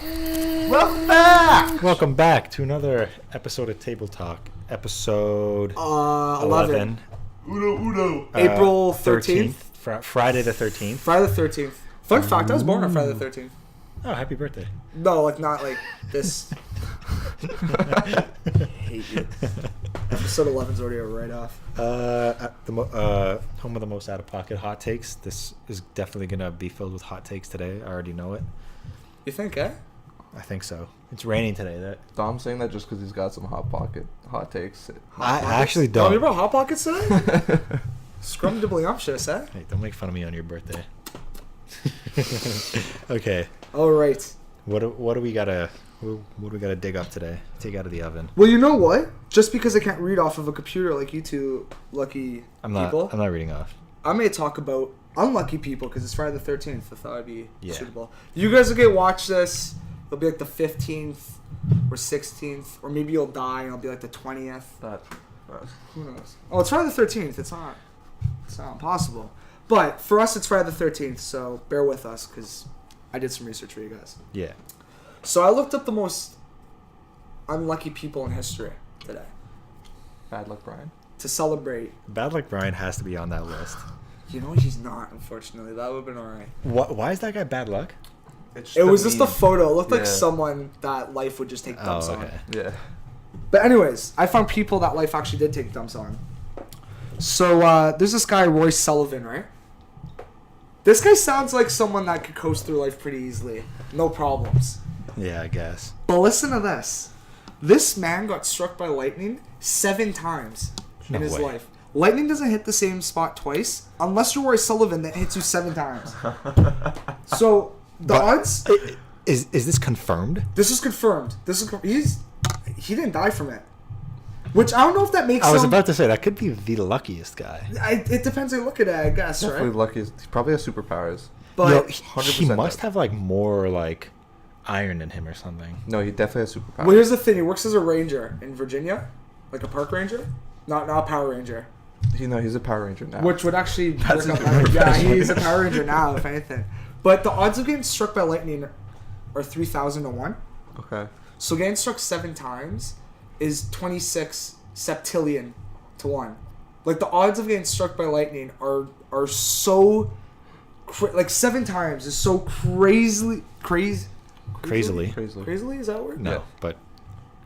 Welcome back! Welcome back to another episode of Table Talk. Episode 11. Uno. April 13th. Friday the 13th. Friday the 13th. Fun fact, I was born on Friday the 13th. Oh, happy birthday. No, like not like this. I hate you. Episode 11's already a write-off. At the home of the most out-of-pocket hot takes. This is definitely going to be filled with hot takes today. I already know it. You think, eh? I think so. It's raining today. Dom's saying that just because he's got some hot takes. I actually Oh, don't. you brought Hot Pockets today? Scrumdiddlyumptious, eh? Hey, don't make fun of me on your birthday. Okay. All right. What do we gotta dig up today? Take out of the oven. Well, you know what? Just because I can't read off of a computer like you two lucky people, I'm not reading off. I may talk about unlucky people because it's Friday the 13th. I thought it'd be suitable. You guys will get watch this. It'll be like the 15th or 16th, or maybe you'll die and it'll be like the 20th. Who knows? Oh, it's Friday the 13th. It's not impossible. But for us, it's Friday the 13th, so bear with us because I did some research for you guys. Yeah. So I looked up the most unlucky people in history today. Bad luck, Brian. To celebrate. Bad Luck Brian has to be on that list. You know he's not, unfortunately. That would have been alright. Why is that guy bad luck? It was just a photo. It looked like someone that life would just take dumps on. Yeah. But anyways, I found people that life actually did take dumps on. So there's this guy, Roy Sullivan, right? This guy sounds like someone that could coast through life pretty easily. No problems. Yeah, I guess. But listen to this. This man got struck by lightning 7 times in his life. Lightning doesn't hit the same spot twice unless you're Roy Sullivan that hits you 7 times. So the odds... Is this confirmed? This is confirmed. He didn't die from it. Which I don't know if that makes I was about to say, that could be the luckiest guy. It depends how you look at it, I guess, Definitely right? luckiest. He probably has superpowers. But He must have like more like iron in him or something. No, he definitely has superpowers. well, here's the thing. He works as a ranger in Virginia. Like a park ranger. Not a Power Ranger. He's a Power Ranger now. Which would actually... That's work his out better. Yeah, profession. he's a Power Ranger now, if anything. But the odds of getting struck by lightning are 3,000 to 1. Okay. So getting struck 7 times is 26 septillion to 1. Like the odds of getting struck by lightning are so... like 7 times is so crazily... Crazily? Crazily? Is that a word? No, Yeah. but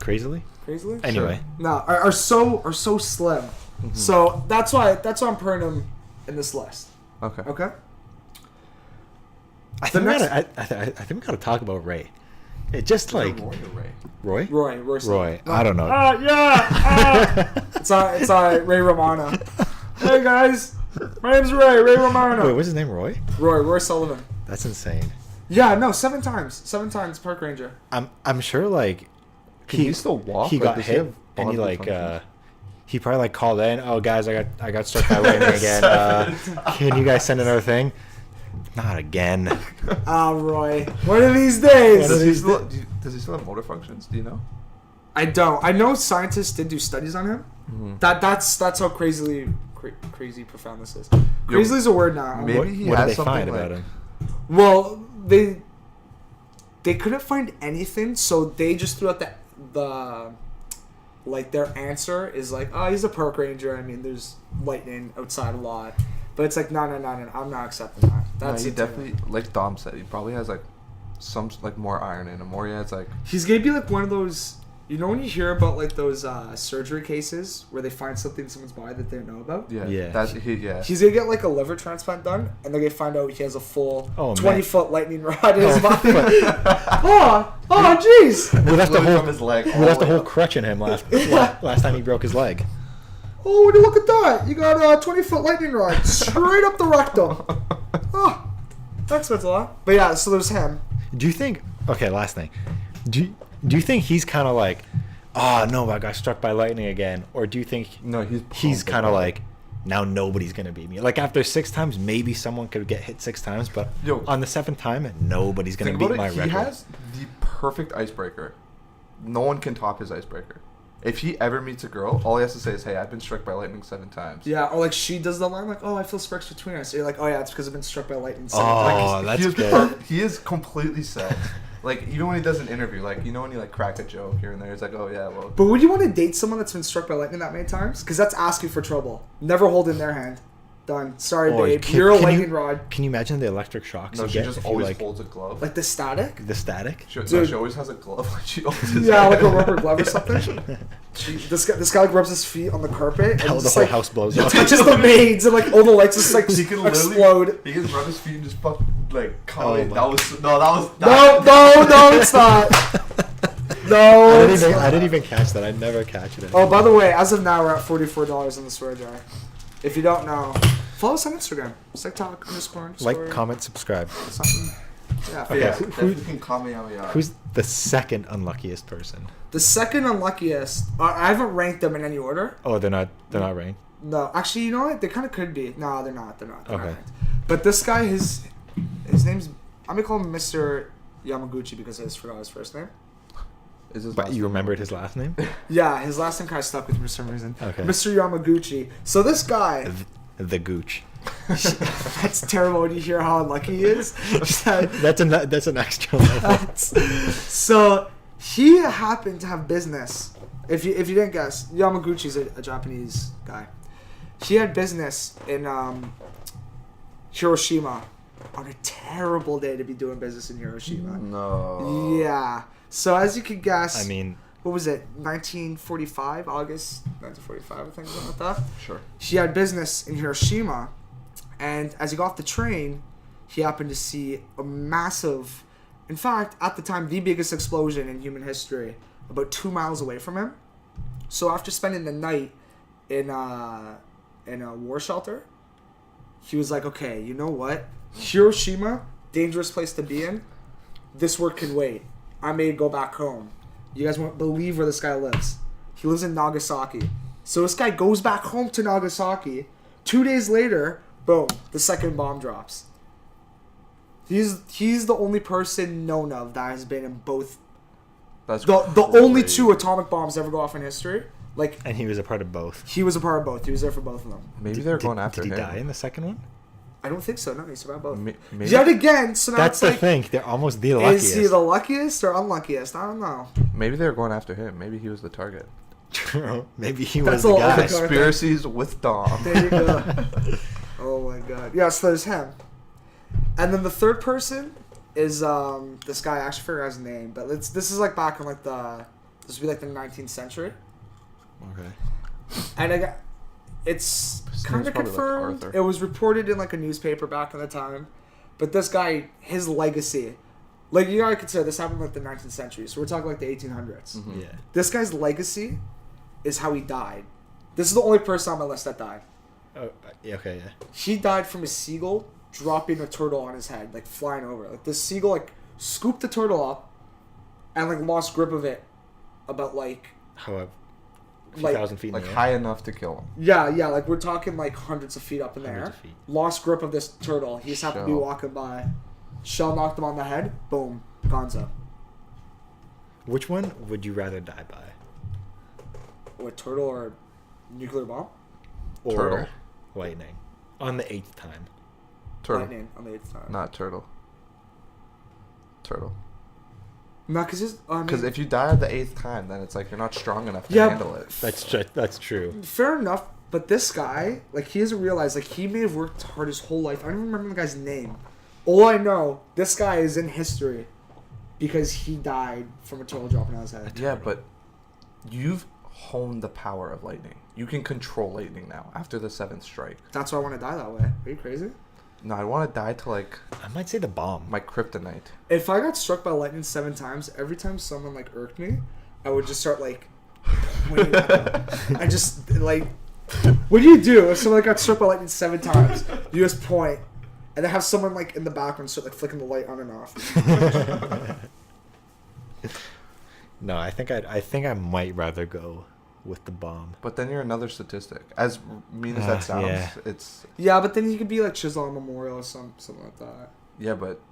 crazily? Crazily? Anyway. No, are so slim. Mm-hmm. So that's why I'm putting him in this list. Okay. Okay? I think we gotta talk about Ray. It just like Roy or Ray? Roy. Roy. Roy. I don't know. It's Ray Romano. Hey guys, my name's Ray Romano. Wait, what's his name? Roy. Roy Sullivan. That's insane. Yeah, no, 7 times park ranger. I'm sure like Can he still walk? He Like, got does he hit have and he bodily like functions? he probably like called in. Oh guys, I got struck by lightning again. Can you guys send another thing? Not again. Roy. One of these days. Does he still have motor functions? Do you know? I don't. I know scientists did do studies on him. Mm-hmm. That's how crazy profound this is. Crazily is a word now. Maybe he what has did they something find like, about him? Well, they couldn't find anything, so they just threw out the like their answer is like, oh, he's a park ranger. I mean, there's lightning outside a lot, but it's like no, I'm not accepting that. That's he it. definitely, like Dom said, he probably has like some like more iron in him, or he has like. He's gonna be like one of those. You know when you hear about like those surgery cases where they find something in someone's body that they don't know about? Yeah. Yeah. He's gonna get like a liver transplant done, and they're gonna find out he has a full 20-foot lightning rod in his body. Oh, jeez. We left the whole from his leg. we left the whole crutch in him last time he broke his leg. Oh, would you look at that? You got a 20-foot lightning rod straight up the rectum. Oh, that explains a lot. But yeah, so there's him. Do you think? Okay, last thing. Do you think he's kind of like, oh no, I got struck by lightning again, or do you think he's kind of like, now nobody's gonna beat me? Like after 6 times, maybe someone could get hit 6 times, but on the 7th time, nobody's gonna beat my record. He has the perfect icebreaker. No one can top his icebreaker. If he ever meets a girl, all he has to say is, "Hey, I've been struck by lightning 7 times." Yeah, or like she does the line like, "Oh, I feel sparks between us." So you're like, "Oh yeah, it's because I've been struck by lightning 7 Oh, times." that's good. He is completely set. Like, even when he does an interview, like, you know when you, like, crack a joke here and there, it's like, oh, yeah, well. But would you want to date someone that's been struck by lightning that many times? Because that's asking for trouble. Never hold in their hand. Done. Sorry, babe. You're a lightning rod. Can you imagine the electric shocks? No, she just always holds a glove. Like the static? The static? She always has a glove when she holds his Yeah, like a rubber glove or something. This guy like rubs his feet on the carpet and the whole house blows up. Touches the maids and like all the lights just like explode. He can rub his feet and just fucking like come in. No, it's not. No, I didn't even catch that. I never catch it. Oh, by the way, as of now, we're at $44 in the swear jar. If you don't know, follow us on Instagram. TikTok __. Like, comment, subscribe. Something. Yeah. Okay. Who's the second unluckiest person? The second unluckiest. I haven't ranked them in any order. Oh, they're not ranked. No, actually, you know what? They kind of could be. No, they're not. They're not okay. Ranked. But this guy, his name's. I'm gonna call him Mr. Yamaguchi because I just forgot his first name. But you remembered his last name? Yeah, his last name kind of stuck with me for some reason. Okay. Mr. Yamaguchi. So this guy... The Gooch. That's terrible when you hear how unlucky he is. That's an extra level. So, he happened to have business. If you didn't guess, Yamaguchi's a Japanese guy. He had business in Hiroshima on a terrible day to be doing business in Hiroshima. No. Yeah. So as you could guess, I mean, what was it? 1945, August 1945, I think, something like that. Sure. He had business in Hiroshima, and as he got off the train, he happened to see a massive, in fact, at the time, the biggest explosion in human history, about 2 miles away from him. So after spending the night in a war shelter, he was like, okay, you know what? Hiroshima, dangerous place to be in. This work can wait. I may go back home. You guys won't believe where this guy lives. He lives in Nagasaki. So this guy goes back home to Nagasaki. 2 days later, boom, the second bomb drops. He's the only person known of that has been in both. That's the only 2 atomic bombs ever go off in history. Like, and he was a part of both. He was a part of both. He was there for both of them. Maybe they're going after him. Did he die in the second one? I don't think so. No, he survived both. Maybe. Yet again, so now that's it's the like, thing. They're almost the luckiest. Is he the luckiest or unluckiest? I don't know. Maybe they're going after him. Maybe he was the target. True. Maybe he That's was the guy. Conspiracies with Dom. There you go. Oh my god. Yeah, so there's him. And then the third person is this guy. I actually forgot his name, but this is like back in like this would be like the 19th century. Okay. And it's kind of confirmed. Like it was reported in like a newspaper back in the time. But this guy, his legacy, like you gotta consider this happened in like the 19th century. So we're talking like the 1800s. Mm-hmm. Yeah. This guy's legacy is how he died. This is the only person on my list that died. Oh, okay, yeah. He died from a seagull dropping a turtle on his head, like flying over. Like the seagull like scooped the turtle up and like lost grip of it about like a few like, thousand feet in like the air. high enough to kill him. Yeah, like we're talking like hundreds of feet up in the Hundreds air. of feet. Lost grip of this turtle. He just happened to be walking by. Shell knocked him on the head. Boom. Gonzo. Which one would you rather die by? What, turtle or nuclear bomb? Or Turtle. lightning. On the 8th time. Turtle. Lightning on the 8th time. Not turtle. Turtle. No, because if you die at the 8th time, then it's like you're not strong enough to handle it. That's true. Fair enough, but this guy, like, he doesn't realize, like, he may have worked hard his whole life. I don't even remember the guy's name. All I know, this guy is in history because he died from a turtle dropping on his head. Yeah, but you've honed the power of lightning. You can control lightning now after the 7th strike. That's why I want to die that way. Are you crazy? No, I want to die to, like, I might say the bomb. my kryptonite. If I got struck by lightning 7 times, every time someone, like, irked me, I would just start, like, pointing at them. I just, like, what do you do if someone got struck by lightning 7 times? You just point, and then have someone, like, in the background start, like, flicking the light on and off. No, I think I might rather go with the bomb. But then you're another statistic. As mean as that sounds, yeah. it's... Yeah, but then you could be, like, Chisholm Memorial or something like that. Yeah, but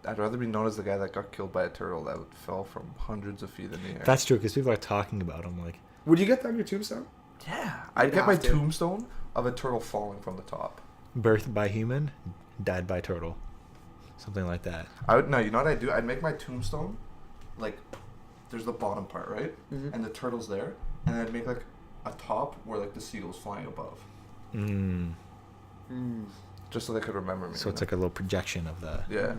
I'd rather be known as the guy that got killed by a turtle that fell from hundreds of feet in the air. That's true, because people are talking about him, like... Would you get that on your tombstone? Yeah. I'd get my tombstone of a turtle falling from the top. Birthed by human, died by turtle. Something like that. I would, no, you know what I'd do? I'd make my tombstone like, there's the bottom part, right? Mm-hmm. And the turtle's there, and then make like a top where like the seagull's flying above. Just so they could remember me. So it's like a little projection of the. Yeah.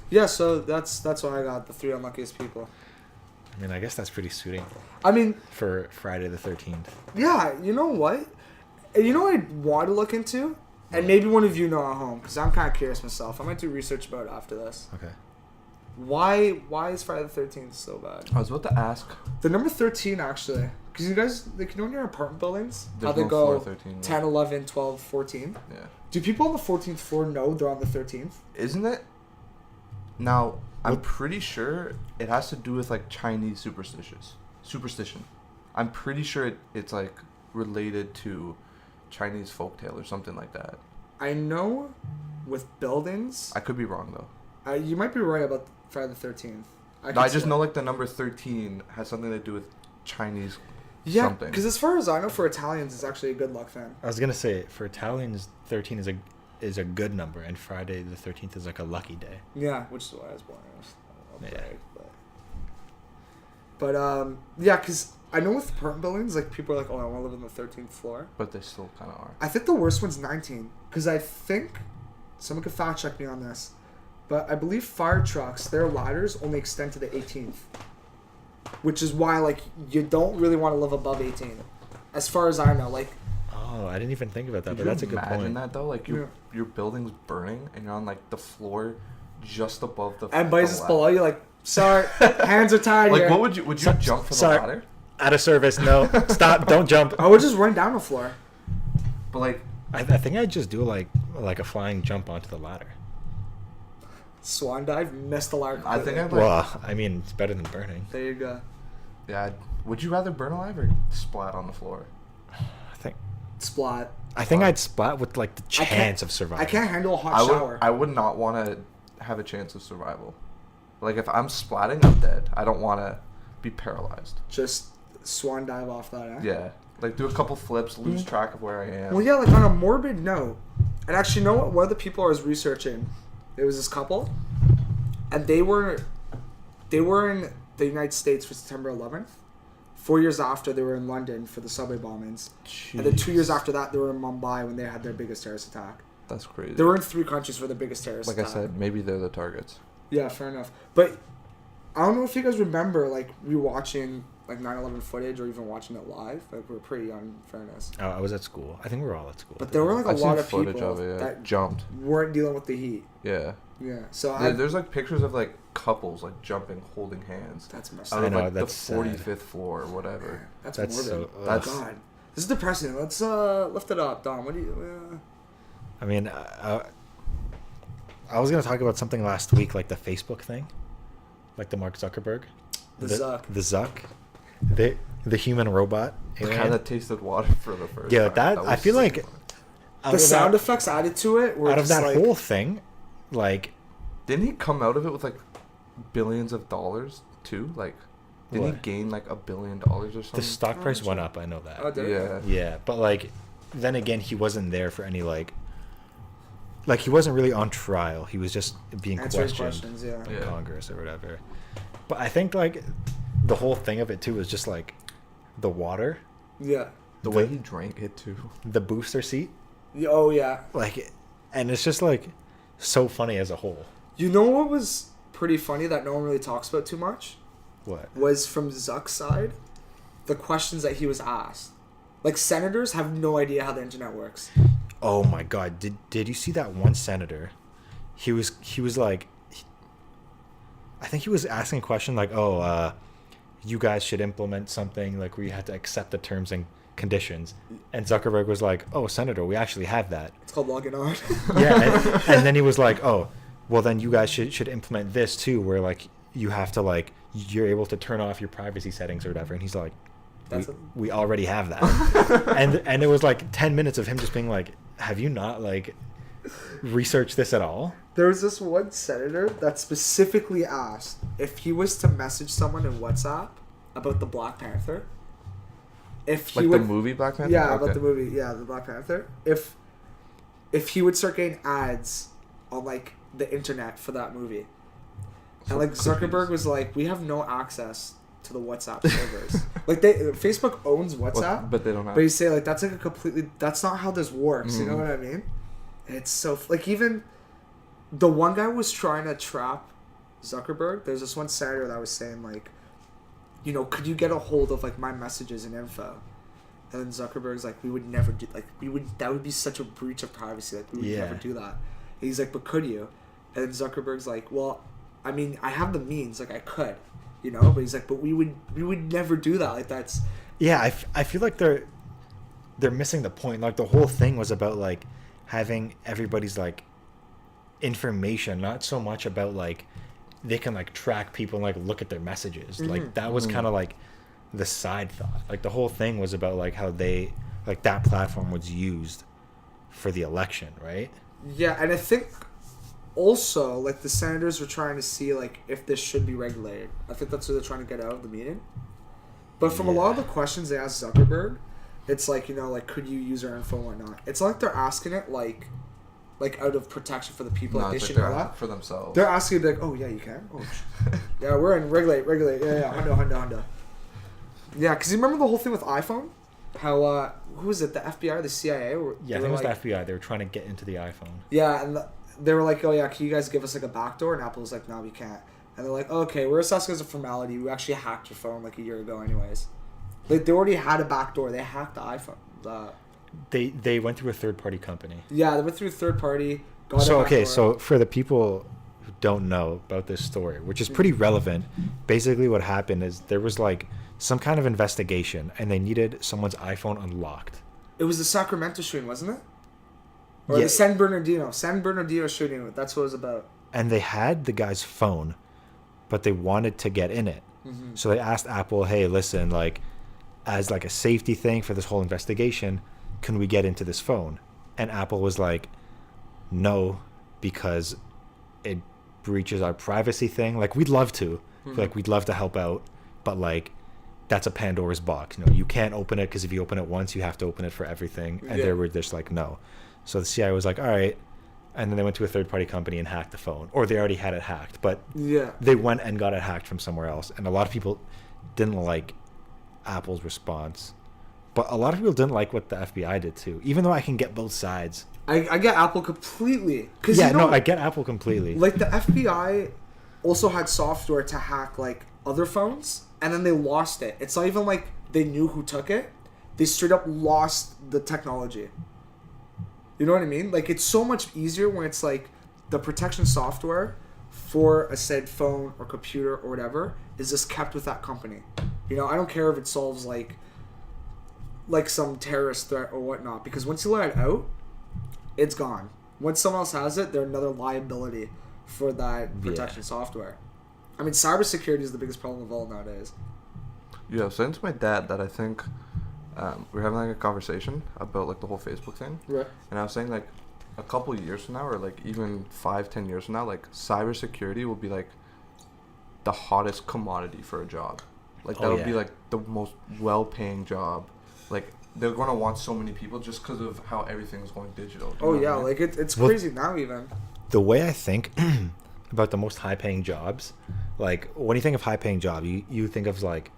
Yeah, so that's why I got the 3 unluckiest people. I mean, I guess that's pretty suiting. I mean, for Friday the 13th. Yeah, you know what? You know what I want to look into? And maybe one of you know at home, because I'm kind of curious myself. I might do research about it after this. Okay. Why is Friday the 13th so bad? I was about to ask. The number 13, actually. Because you guys, like, you know in your apartment buildings? There's how they no go floor 13, 10, 11, 12, 14? Yeah. Do people on the 14th floor know they're on the 13th? Isn't it? Now, I'm pretty sure it has to do with, like, Chinese superstition. I'm pretty sure it's, like, related to Chinese folktale or something like that. I know with buildings... I could be wrong, though. You might be right about Friday the 13th. I just know, like, the number 13 has something to do with Chinese something. Because as far as I know, for Italians, it's actually a good luck thing. I was going to say, for Italians, 13 is a good number, and Friday the 13th is like a lucky day. Yeah, which is why I was born. Yeah. But yeah, because I know with apartment buildings, like, people are like, oh, I want to live on the 13th floor. But they still kind of are. I think the worst one's 19. Because I think, someone could fact check me on this, but I believe fire trucks, their ladders only extend to the 18th. Which is why, like, you don't really want to live above 18. As far as I know, like... Oh, I didn't even think about that, Could but you that's a good point. imagine that, though? Like, your building's burning, and you're on, like, the floor just above the... And buddy's just below you, like, sorry, hands are tied like, here. what would you jump for the ladder? Out of service, no. Stop, don't jump. I would just run down the floor. But, like... I think I'd just do, like a flying jump onto the ladder. Swan dive, missed the ladder I think I'd, like... Well, I mean, it's better than burning. There you go. Yeah, would you rather burn alive or splat on the floor? I think... Splat. I think I'd splat with, like, the chance of survival. I can't handle a hot shower. I would not want to have a chance of survival. Like, if I'm splatting, I'm dead. I don't want to be paralyzed. Just swan dive off that, eh? Yeah. Like, do a couple flips, lose track of where I am. Well, yeah, like, on a morbid note, and actually, you know what? One of the people I was researching, there was this couple, and they were in the United States for September 11th. 4 years after, they were in London for the subway bombings. Jeez. And then 2 years after that, they were in Mumbai when they had their biggest terrorist attack. That's crazy. They were in 3 countries for the biggest terrorist attack. Like I said, maybe they're the targets. Yeah, fair enough. But I don't know if you guys remember, like, rewatching, like, 9/11 footage or even watching it live. Like, we're pretty young, in fairness. Oh, I was at school. I think we were all at school. But there were, like, a lot of people that jumped. Weren't dealing with the heat. Yeah. Yeah. So there's, like, pictures of, like, couples, like, jumping, holding hands. That's messed up. up. Out of, like, that's the 45th floor or whatever. That's morbid. So, that's God. This is depressing. Let's lift it up, Dom. What do you... I mean, I was going to talk about something last week, like the Facebook thing. Like the Mark Zuckerberg. The Zuck. The Zuck. The human robot. The kind that tasted water for the first yeah, time. that I feel like... The sound effects added to it were out of just that whole thing, like... Didn't he come out of it with, like, billions of dollars, too? Like, didn't he gain, like, $1 billion or something? The stock price went up, I know that. Oh, did it? Yeah, but, like, then again, he wasn't there for any, like, he wasn't really on trial. He was just being questioned in Congress or whatever. But I think, like, the whole thing of it, too, is just, like, the water. Yeah. The way he drank it, too. The booster seat. Oh, yeah. Like, and it's just, like, so funny as a whole. You know what was pretty funny that no one really talks about too much? What? Was from Zuck's side, the questions that he was asked. Like, senators have no idea how the internet works. Oh my God! Did you see that one senator? He was like, I think he was asking a question like, "Oh, you guys should implement something like where you have to accept the terms and conditions." And Zuckerberg was like, "Oh, Senator, we actually have that. It's called logging on." Yeah, and then he was like, "Oh, well then you guys should implement this too, where like you have to like you're able to turn off your privacy settings or whatever." And he's like, we already have that. and it was like 10 minutes of him just being like, have you not like researched this at all? There was this one senator that specifically asked if he was to message someone in WhatsApp about the Black Panther. If he the movie Black Panther? Yeah, about the movie. Yeah, the Black Panther. If he would start getting ads on like the internet for that movie. And like Zuckerberg was like, we have no access to the WhatsApp servers. Like Facebook owns WhatsApp, but they don't have. But you say like that's like a completely, that's not how this works. You know what I mean? And it's so like even the one guy was trying to trap Zuckerberg. There's this one senator that was saying like, you know, could you get a hold of like my messages and info? And then Zuckerberg's like, we would never do, like that would be such a breach of privacy. Like we would never do that. And he's like, but could you? And then Zuckerberg's like, well, I mean, I have the means, like I could, you know, but he's like, but we would never do that. Like that's. Yeah, I feel like they're missing the point. Like the whole thing was about like having everybody's like information, not so much about like they can like track people and like look at their messages. Like that was kind of like the side thought. Like the whole thing was about like how they like that platform was used for the election, right? Yeah, and I think also like the senators were trying to see like if this should be regulated. I think that's what they're trying to get out of the meeting. But from a lot of the questions they asked Zuckerberg, it's like, you know, like could you use our info and whatnot. It's not like they're asking it like out of protection for the people. No, like they it's should like know that for themselves. They're asking like, oh yeah, you can. Oh, yeah, we're in regulate. Yeah, Hundo. Yeah, because you remember the whole thing with iPhone? How who was it? The FBI or the CIA? Yeah, I think it was the FBI. They were trying to get into the iPhone. Yeah, and they were like, oh yeah, can you guys give us like a backdoor? And Apple was like, no, we can't. And they're like, okay, we're assessing as a formality. We actually hacked your phone like a year ago, anyways. Like they already had a backdoor. They hacked the iPhone. They went through a third party company. Yeah, they went through a third party. So for the people who don't know about this story, which is pretty relevant, basically what happened is there was like some kind of investigation and they needed someone's iPhone unlocked. It was the Sacramento shooting, wasn't it? Or the San Bernardino shooting. That's what it was about. And they had the guy's phone, but they wanted to get in it. So they asked Apple, hey, listen, like as like a safety thing for this whole investigation, can we get into this phone? And Apple was like, no, because it breaches our privacy thing. Like we'd love to, like we'd love to help out, but like that's a Pandora's box. You know, you can't open it because if you open it once, you have to open it for everything. And they were just like, no. So the CIA was like, all right. And then they went to a third party company and hacked the phone, or they already had it hacked, but they went and got it hacked from somewhere else. And a lot of people didn't like Apple's response, but a lot of people didn't like what the FBI did too, even though I can get both sides. I get Apple completely. Yeah, you know, I get Apple completely. Like the FBI also had software to hack like other phones, and then they lost it. It's not even like they knew who took it. They straight up lost the technology. You know what I mean? Like it's so much easier when it's like the protection software for a said phone or computer or whatever is just kept with that company. You know, I don't care if it solves like some terrorist threat or whatnot, because once you let it out, it's gone. Once someone else has it, they're another liability for that protection software. I mean, cybersecurity is the biggest problem of all nowadays. Yeah, I was saying to my dad that I think we're having like a conversation about like the whole Facebook thing. Right. And I was saying like a couple of years from now, or like even 5-10 years from now, like cybersecurity will be like the hottest commodity for a job. Like that'll be like the most well-paying job. Like they're going to want so many people just because of how everything's going digital. Oh yeah, like it's crazy now even. The way I think about the most high-paying jobs, like when you think of high-paying job, you think of like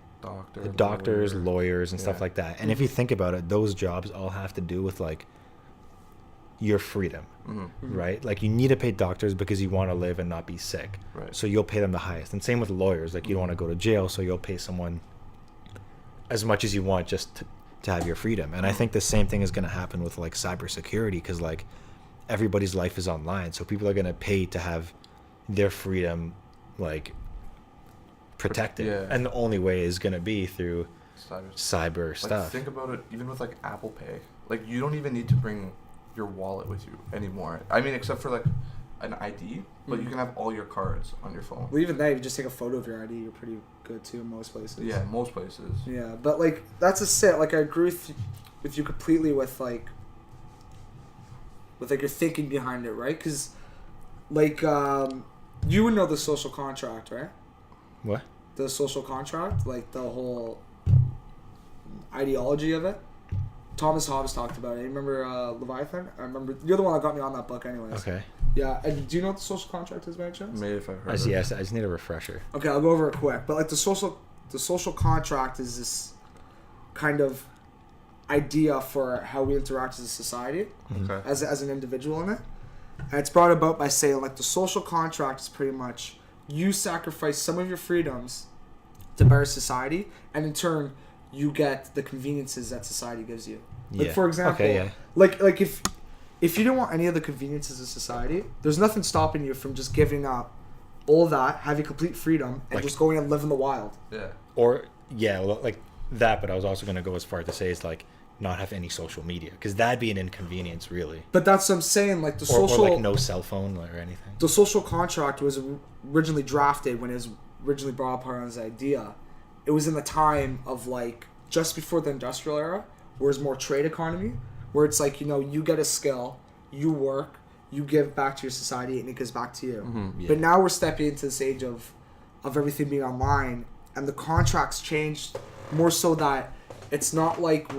doctors, lawyers, and stuff like that. And if you think about it, those jobs all have to do with like your freedom, right? Like you need to pay doctors because you want to live and not be sick, right? So you'll pay them the highest. And same with lawyers, like you don't want to go to jail, so you'll pay someone as much as you want just to have your freedom. And I think the same thing is going to happen with like cybersecurity, because like everybody's life is online, so people are going to pay to have their freedom like protected, and the only way is going to be through cyber stuff. Like, think about it, even with like Apple Pay, like you don't even need to bring your wallet with you anymore. I mean, except for like an ID, but you can have all your cards on your phone. Well, even that, if you just take a photo of your ID, you're pretty good too in most places. Yeah, most places. Yeah, but like that's a set. Like I agree with you completely with like your thinking behind it, right? Because like you would know the social contract, right? What? The social contract, like the whole ideology of it. Thomas Hobbes talked about it. You remember Leviathan? I remember. You're the one that got me on that book, anyways. Okay. Yeah, and do you know what the social contract is by any chance? Maybe if I've heard. Yes, I just need a refresher. Okay, I'll go over it quick. But like the social contract is this kind of idea for how we interact as a society, as an individual in it. And it's brought about by saying like the social contract is pretty much you sacrifice some of your freedoms to better society, and in turn you get the conveniences that society gives you. Like for example, like if you didn't want any of the conveniences of society, there's nothing stopping you from just giving up all that, having complete freedom, and just going and live in the wild. Yeah. Or like that. But I was also going to go as far to say it's like not have any social media, because that'd be an inconvenience, really. But that's what I'm saying. Like or like no cell phone or anything. The social contract was originally drafted when it was originally brought up as an idea. It was in the time of like just before the industrial era, where it's more trade economy, where it's like, you know, you get a skill, you work, you give back to your society, and it gives back to you. But now we're stepping into this age of everything being online, and the contracts changed more so that it's not like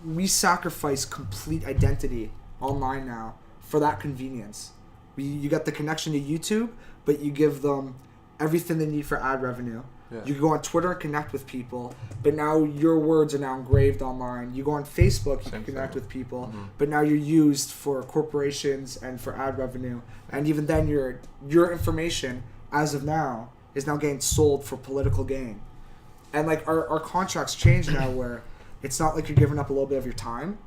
we sacrifice complete identity online now for that convenience. You get the connection to YouTube, but you give them everything they need for ad revenue. Yeah. You can go on Twitter and connect with people, but now your words are now engraved online. You go on Facebook, you can connect with people, but now you're used for corporations and for ad revenue. And even then, your information, as of now, is now getting sold for political gain. And like our contracts change now, where it's not like you're giving up a little bit of your time,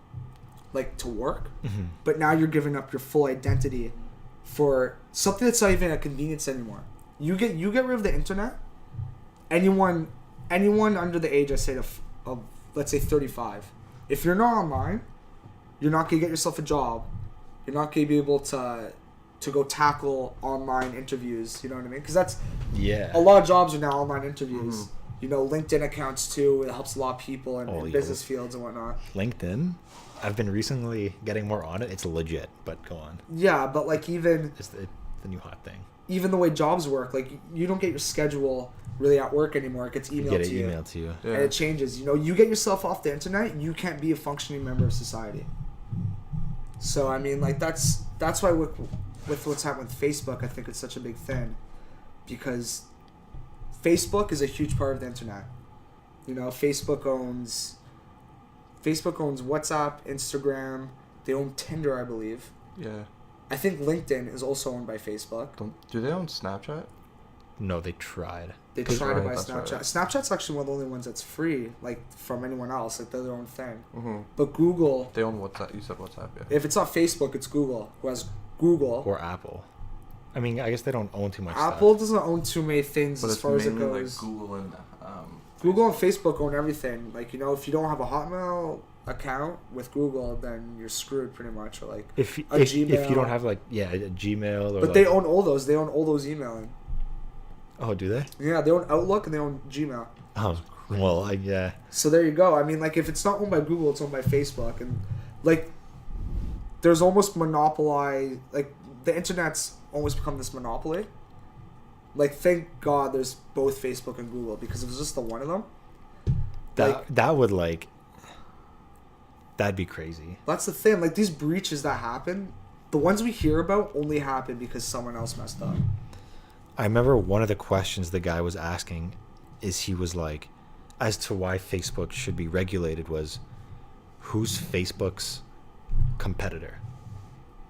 like to work, but now you're giving up your full identity for something that's not even a convenience anymore. You get rid of the internet. Anyone under the age, I say, of let's say 35, if you're not online, you're not gonna get yourself a job. You're not gonna be able to go tackle online interviews. You know what I mean? Because that's a lot of jobs are now online interviews. You know, LinkedIn accounts too. It helps a lot of people in business fields and whatnot. LinkedIn, I've been recently getting more on it. It's legit, but go on. Yeah, but like even it's the new hot thing. Even the way jobs work, like you don't get your schedule really at work anymore. It gets emailed to you. Yeah. And it changes. You know, you get yourself off the internet, you can't be a functioning member of society. So I mean, like that's why with what's happening with Facebook, I think it's such a big thing, because Facebook is a huge part of the internet. You know, Facebook owns WhatsApp, Instagram. They own Tinder, I believe. Yeah. I think LinkedIn is also owned by Facebook. Do they own Snapchat? No, they tried. They tried to buy Snapchat. Right. Snapchat's actually one of the only ones that's free, like from anyone else. Like they're their own thing. But Google. They own WhatsApp. You said WhatsApp, yeah. If it's not Facebook, it's Google, who has Google. Or Apple. I mean, I guess they don't own too much Apple stuff. Doesn't own too many things as far as it goes. Like Google and Google and Facebook own everything. Like, you know, if you don't have a Hotmail account with Google, then you're screwed pretty much. Or like Gmail. If you don't have like a Gmail or. But they own all those. They own all those emailing. Oh, do they? Yeah, they own Outlook and they own Gmail. Oh, well, yeah. So there you go. I mean, like if it's not owned by Google, it's owned by Facebook, and like there's almost monopolized. Like the internet's almost become this monopoly. Like, thank God there's both Facebook and Google, because if it was just the one of them, that'd be crazy. That's the thing. Like, these breaches that happen, the ones we hear about only happen because someone else messed up. I remember one of the questions the guy was asking he was like, as to why Facebook should be regulated was, who's Facebook's competitor?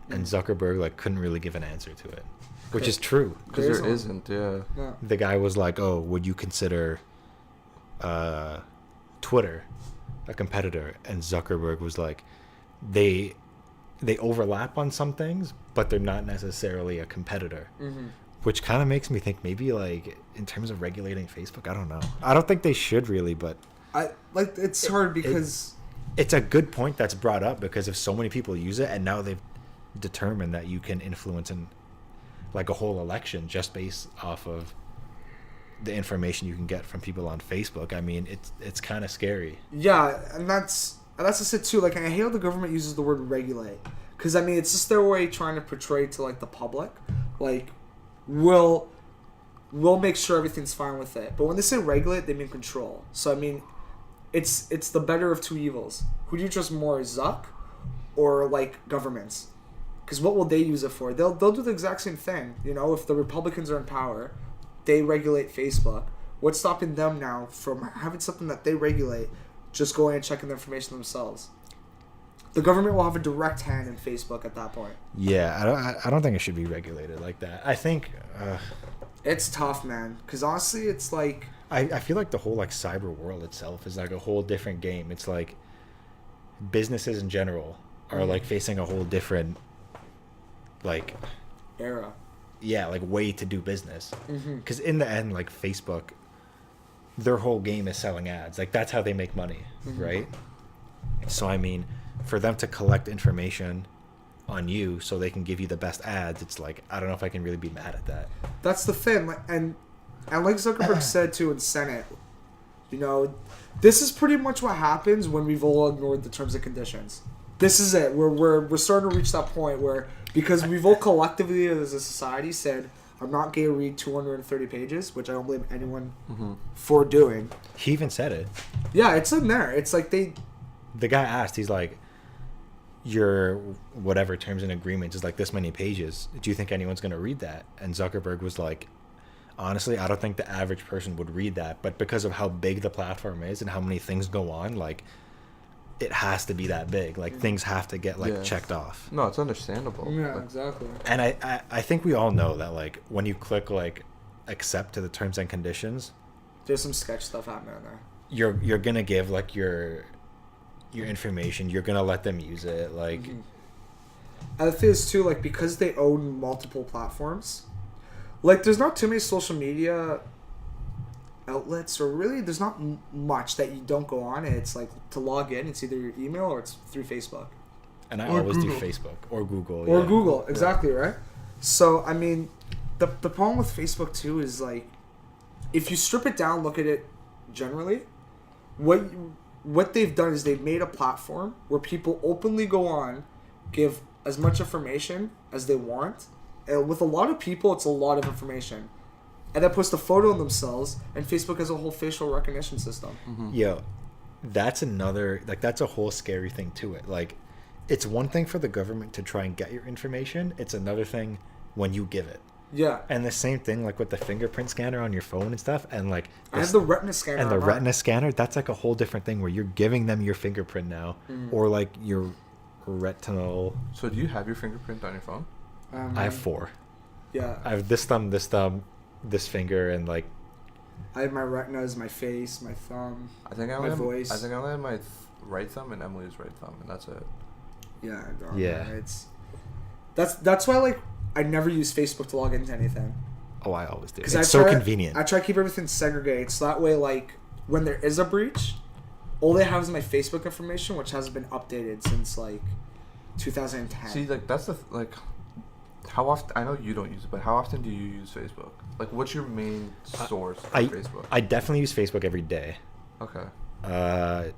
And Zuckerberg like couldn't really give an answer to it. Which is true. Because there isn't, yeah. The guy was like, oh, would you consider Twitter a competitor? And Zuckerberg was like, they overlap on some things, but they're not necessarily a competitor. Which kind of makes me think maybe, like, in terms of regulating Facebook, I don't know. I don't think they should really, but... It's hard because... It's a good point that's brought up, because if so many people use it, and now they've determined that you can influence like a whole election just based off of the information you can get from people on Facebook. I mean, it's kind of scary. Yeah, and that's just it too. Like, I hate how the government uses the word regulate, because I mean, it's just their way trying to portray to like the public, like we'll make sure everything's fine with it. But when they say regulate, they mean control. So I mean, it's the better of two evils. Who do you trust more, Zuck or like governments? Because what will they use it for? They'll do the exact same thing. You know, if the Republicans are in power, they regulate Facebook. What's stopping them now from having something that they regulate, just going and checking the information themselves? The government will have a direct hand in Facebook at that point. Yeah, I don't think it should be regulated like that. I think it's tough, man. Because honestly, it's like I feel like the whole like cyber world itself is like a whole different game. It's like businesses in general are like facing a whole different like era. Yeah, like way to do business. Because in the end, like Facebook, their whole game is selling ads. Like that's how they make money, right? So I mean, for them to collect information on you so they can give you the best ads, it's like I don't know if I can really be mad at that. That's the thing, and like Zuckerberg said too in Senate, you know, this is pretty much what happens when we've all ignored the terms and conditions. This is it. We're starting to reach that point where, because we've all collectively as a society said, I'm not going to read 230 pages, which I don't blame anyone for doing. He even said it. Yeah, it's in there. It's like the guy asked, he's like, your whatever terms and agreements is like this many pages. Do you think anyone's going to read that? And Zuckerberg was like, honestly, I don't think the average person would read that. But because of how big the platform is and how many things go on, like, it has to be that big. Like, things have to get, like, checked off. No, it's understandable. Yeah, exactly. And I think we all know that, like, when you click, like, accept to the terms and conditions, there's some sketch stuff happening there. You're going to give, like, your information. You're going to let them use it. Like... And the thing is, too, like, because they own multiple platforms, like, there's not too many social media outlets, or really there's not much that you don't go on, and it's like to log in, it's either your email or it's through Facebook. And I always do Facebook or Google. Or Google, exactly, right? So, I mean, the problem with Facebook, too, is, like, if you strip it down, look at it generally, what they've done is they've made a platform where people openly go on, give as much information as they want, and with a lot of people, it's a lot of information. And then post a photo of themselves, and Facebook has a whole facial recognition system. Yo, that's another, like, that's a whole scary thing to it. Like, it's one thing for the government to try and get your information. It's another thing when you give it. Yeah. And the same thing, like, with the fingerprint scanner on your phone and stuff, and, like... I have the retina scanner. And the retina scanner, that's, like, a whole different thing where you're giving them your fingerprint now. Or, like, your retinal... So do you have your fingerprint on your phone? I have 4. Yeah. I have this thumb, this finger, and like I have my retinas, my face, my thumb, my voice. I think I only have my right thumb and Emily's right thumb, and that's it. Yeah. Yeah. That's why, like, I never use Facebook to log into anything. Oh, I always do. It's so convenient. I try to keep everything segregated, so that way, like, when there is a breach, all they have is my Facebook information, which hasn't been updated since like 2010. See, like, that's the how often, I know you don't use it, but how often do you use Facebook? Like, what's your main source for Facebook? I definitely use Facebook every day. Okay.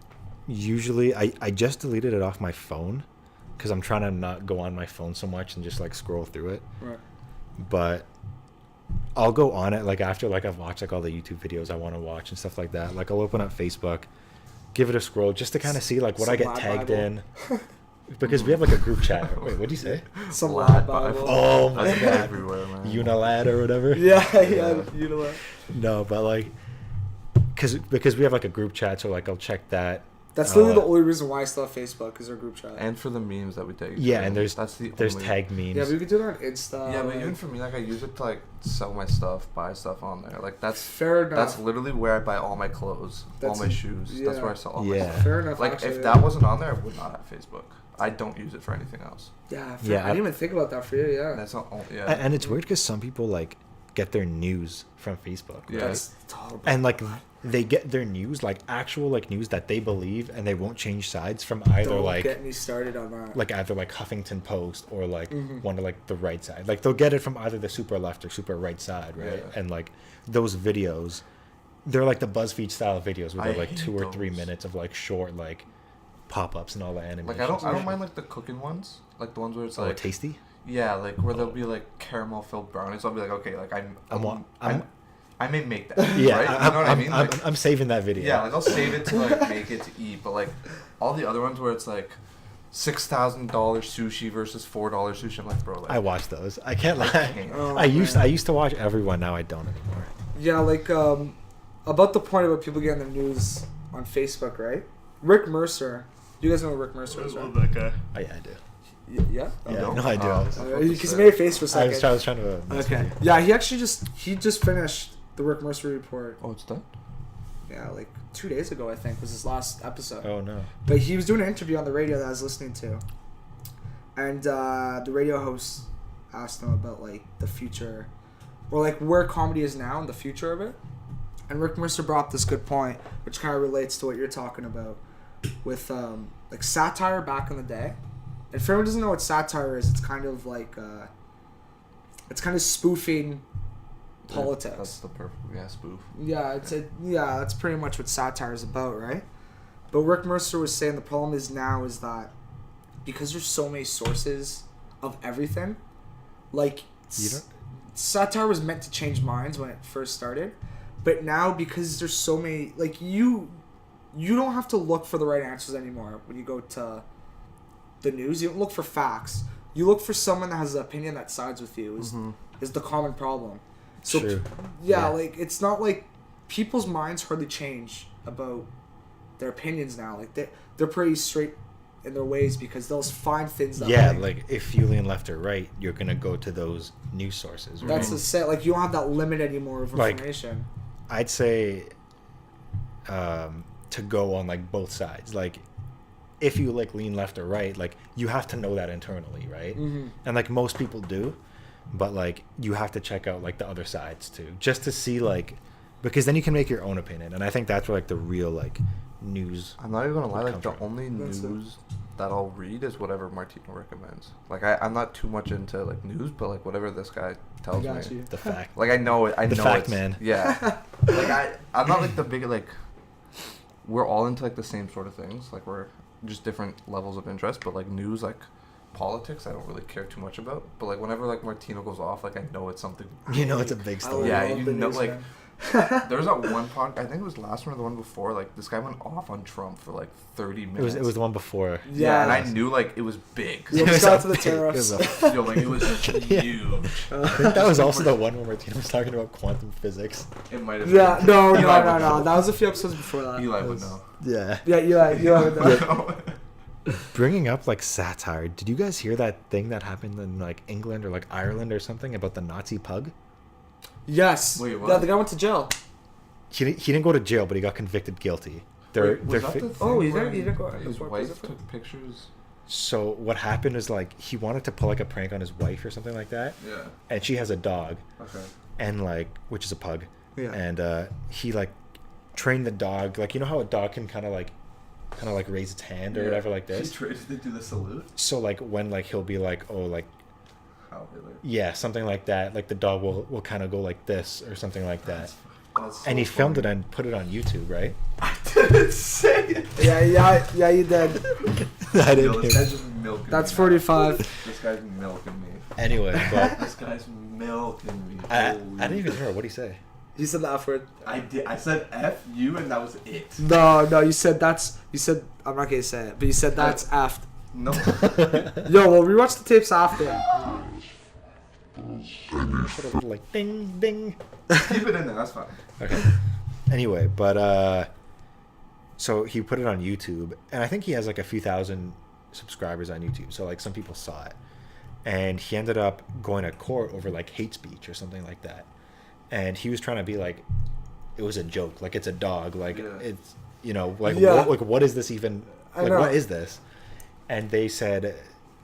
Usually, I just deleted it off my phone because I'm trying to not go on my phone so much and just, like, scroll through it. Right. But I'll go on it, like, after, like, I've watched, like, all the YouTube videos I want to watch and stuff like that. Like, I'll open up Facebook, give it a scroll just to kind of see, like, what I get tagged in. Because we have, like, a group chat. Wait, what'd you say? Some lad Bible. Oh, my That's God. everywhere, man. Unilad or whatever. Yeah, Unilad. No, but, like, because we have, like, a group chat, so, like, I'll check that. That's literally the only reason why I still have Facebook, because our group chat. And for the memes that we take. Yeah, and there's only... tagged memes. Yeah, but we could do that on Insta. Yeah, but even for me, like, I use it to, like, sell my stuff, buy stuff on there. Like, that's fair enough. That's literally where I buy all my clothes, all my shoes. Yeah. That's where I sell all my stuff. Fair enough. Like, actually, if that wasn't on there, I would not have Facebook. I don't use it for anything else. Yeah, I didn't even think about that for you. Yeah. That's not. Yeah. And it's weird because some people, like, get their news from Facebook. Yeah. That's terrible. And, like, they get their news, like, actual, like, news that they believe, and they won't change sides from either, Don't like... get me started on that. Like, either, like, Huffington Post or, like, one of, like, the right side. Like, they'll get it from either the super left or super right side, right? Yeah. And, like, those videos, they're, like, the BuzzFeed style videos where they're, like, 2 or 3 minutes of, like, short, like, pop-ups and all the animations. Like, I don't mind, like, the cooking ones. Like, the ones where it's, like... tasty? Yeah, like, where there'll be, like, caramel-filled brownies. I'll be like, okay, like, I may make that. Yeah, right? You know what I mean? Like, I'm saving that video. yeah, like I'll save it to like make it to eat. But like all the other ones where it's like $6,000 sushi versus $4 sushi, I'm like, bro. Like, I watch those. I can't lie. Oh, I used to watch everyone. Now I don't anymore. Yeah, like about the point about people getting the news on Facebook, right? Rick Mercer. You guys know who Rick Mercer is, right? that guy. Oh, yeah, I do. Yeah. Yeah, no? no, I do. Because he made a face for a second. I was trying to. Okay. Yeah, he actually just finished the Rick Mercer report. oh, it's done. Yeah, like 2 days ago, I think was his last episode. Oh no. But he was doing an interview on the radio that I was listening to, and the radio host asked him about like the future, or like where comedy is now and the future of it. And Rick Mercer brought up this good point, which kind of relates to what you're talking about, with like satire back in the day. And for anyone who doesn't know what satire is, it's kind of like it's kind of spoofing politics. That's the perfect spoof. Yeah, that's pretty much what satire is about, right? But Rick Mercer was saying the problem is now is that because there's so many sources of everything, like satire was meant to change minds when it first started, but now because there's so many, like you don't have to look for the right answers anymore when you go to the news. You don't look for facts. You look for someone that has an opinion that sides with you. Is the common problem. So True. Yeah, like it's not like people's minds hardly change about their opinions now. Like they're pretty straight in their ways because they'll find things that like if you lean left or right, you're gonna go to those news sources. Right? That's the set. Like you don't have that limit anymore of information. Like, I'd say to go on like both sides. Like if you like lean left or right, like you have to know that internally, right? And like most people do. But like you have to check out like the other sides too, just to see like, because then you can make your own opinion, and I think that's where like the real like news. I'm not even gonna lie, like the only news that I'll read is whatever Martino recommends. Like I'm not too much into like news, but like whatever this guy tells me, The fact. like I know it. The fact, man. Yeah. Like I'm not like the big like. We're all into like the same sort of things. Like we're just different levels of interest, but like news, like politics, I don't really care too much about. But like whenever like Martino goes off, like I know it's something. You know, it's a big story. Yeah, you know, like there was that one podcast. I think it was last one or the one before. Like this guy went off on Trump for like 30 minutes. It was the one before. Yeah, and I knew like it was big. It was out to the tariffs. Yo, like it was huge. I think that was also the one where Martino was talking about quantum physics. It might have. Yeah, been. no. Know. That was a few episodes before that. Eli would know. Yeah. Yeah, Eli would know. Bringing up like satire, did you guys hear that thing that happened in like England or like Ireland or something about the Nazi pug? Yes. Wait, what? Yeah, the guy went to jail. He didn't go to jail, but he got convicted guilty. Wait, was that the thing he where didn't go. His wife took pictures. So what happened is like he wanted to pull like a prank on his wife or something like that. Yeah. And she has a dog. Okay. And like, which is a pug. Yeah. And he like trained the dog, like you know how a dog can kind of like raise its hand or whatever like this. She trained to do the salute. So like when like he'll be like, oh like. How Hitler. Yeah, something like that. Like the dog will kind of go like this or something like that. That's so and he filmed funny. it and put it on YouTube, right? I didn't say it. Yeah, you did. I Yo, didn't this hear. guy's just milking That's me. 45. This guy's milking me. Anyway, but This guy's milking me. I didn't even hear. What'd he say? You said the F word. I did. I said F you, and that was it. No, you said I'm not gonna say it, but you said that's effed. No. Yo, well, rewatch the tapes after. Put a little like ding ding. Keep it in there. That's fine. Okay. Anyway, but so he put it on YouTube, and I think he has like a few thousand subscribers on YouTube. So like some people saw it, and he ended up going to court over like hate speech or something like that. And he was trying to be like, it was a joke, like it's a dog, like it's like what is this even? Like what is this? And they said,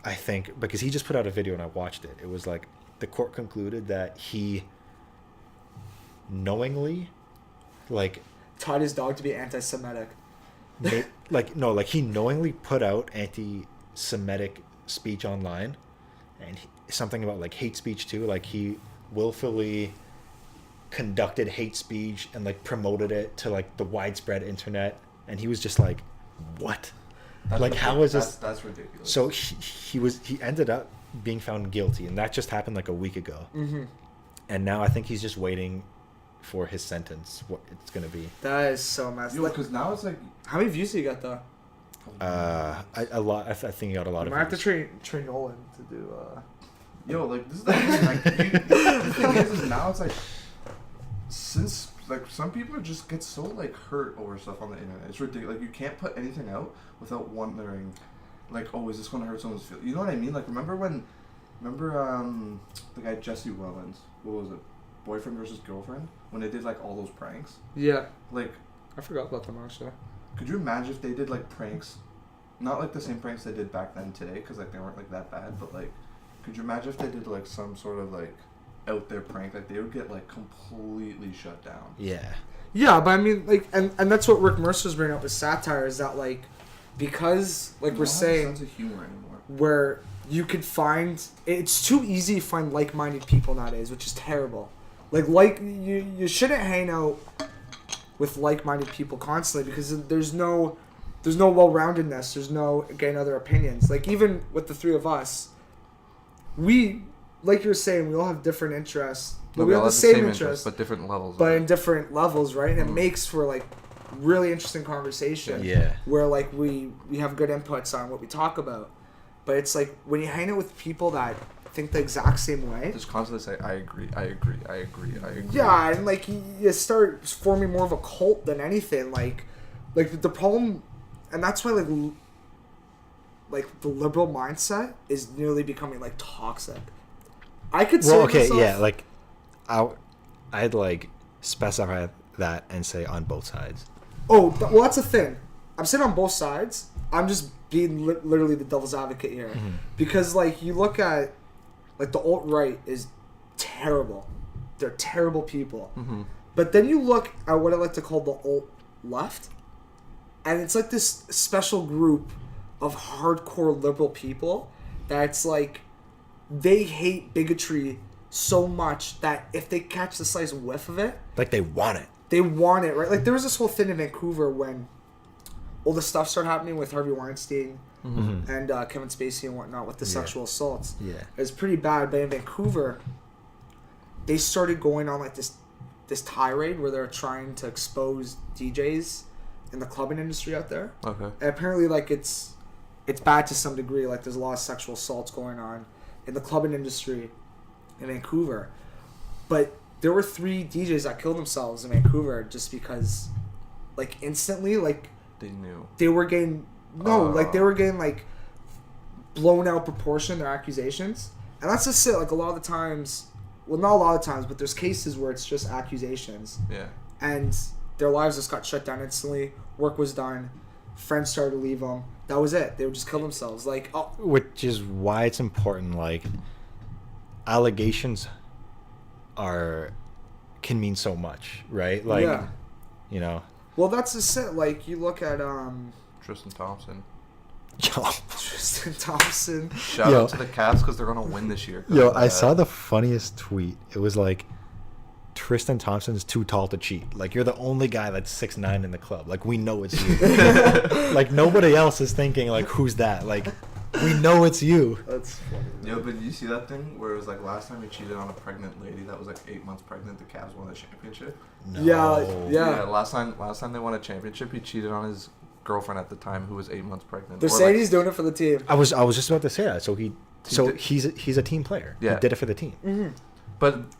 I think because he just put out a video and I watched it. It was like the court concluded that he knowingly like taught his dog to be anti-Semitic. He knowingly put out anti-Semitic speech online, and something about like hate speech too. Like he willfully conducted hate speech and like promoted it to like the widespread internet, and he was just like, what? That's like how is this? That's ridiculous. So he ended up being found guilty, and that just happened like a week ago. Mm-hmm. And now I think he's just waiting for his sentence, what it's gonna be. That is so messed up. Because now it's like, how many views do you got though? A lot. I think he got a lot You of. might have to train Nolan to do. Yo, like this is the thing. Like, the thing is now it's like, since like some people just get so like hurt over stuff on the internet. It's ridiculous. Like you can't put anything out without wondering, like, oh, is this going to hurt someone's feelings? You know what I mean? Like remember the guy Jesse Wellens? What was it? Boyfriend versus girlfriend? When they did like all those pranks. Yeah. Like. I forgot about them actually. Could you imagine if they did like pranks, not like the same pranks they did back then today, because like they weren't like that bad, but like, could you imagine if they did like some sort of like out there prank, like they would get like completely shut down. Yeah. Yeah, but I mean, like, and that's what Rick Mercer's bringing up with satire is that like, because like we're saying, sense of humor anymore. Where you could find, it's too easy to find like-minded people nowadays, which is terrible. Like you shouldn't hang out with like-minded people constantly because there's no well-roundedness. There's no getting other opinions. Like even with the three of us, we, like you're saying, we all have different interests. But we all have the same interests, but different levels. But in different levels, right? And it makes for like really interesting conversation. Yeah. Where like we have good inputs on what we talk about. But it's like when you hang out with people that think the exact same way. Just constantly say, I agree. Yeah, and like you start forming more of a cult than anything. Like the problem, and that's why like the liberal mindset is nearly becoming like toxic. I could say like I'd like specify that and say on both sides. Oh, well, that's the thing. I'm saying on both sides. I'm just being literally the devil's advocate here, because like you look at like the alt-right is terrible. They're terrible people. But then you look at what I like to call the alt-left, and it's like this special group of hardcore liberal people that's like they hate bigotry so much that if they catch the slightest whiff of it, like they want it. They want it, right? Like there was this whole thing in Vancouver when all the stuff started happening with Harvey Weinstein and Kevin Spacey and whatnot with the sexual assaults. Yeah, it was pretty bad. But in Vancouver, they started going on like this tirade where they're trying to expose DJs in the clubbing industry out there. Okay. And apparently, like it's bad to some degree. Like there's a lot of sexual assaults going on in the clubbing industry in Vancouver. But there were 3 DJs that killed themselves in Vancouver just because, like, instantly, like, they knew they were getting like blown out proportion their accusations, and that's just it. Like a lot of the times, well, not a lot of times, but there's cases where it's just accusations. Yeah. And their lives just got shut down instantly. Work was done. Friends started to leave them. That was it. They would just kill themselves. Like, oh. Which is why it's important. Like, allegations can mean so much, right? Like, you know. Well, that's just it. Like, you look at Tristan Thompson. Tristan Thompson. Shout out to the Cavs because they're gonna win this year. I saw the funniest tweet. It was like, Tristan Thompson's too tall to cheat. Like, you're the only guy that's 6'9" in the club. Like, we know it's you. Like, nobody else is thinking, like, who's that? Like, we know it's you. That's funny. Yo, but did you see that thing where it was like last time he cheated on a pregnant lady that was like 8 months pregnant? The Cavs won the championship. No. Yeah. Last time they won a championship, he cheated on his girlfriend at the time, who was 8 months pregnant. They're saying he's doing it for the team. I was just about to say that. So he's a team player. Yeah. He did it for the team. Mm-hmm. But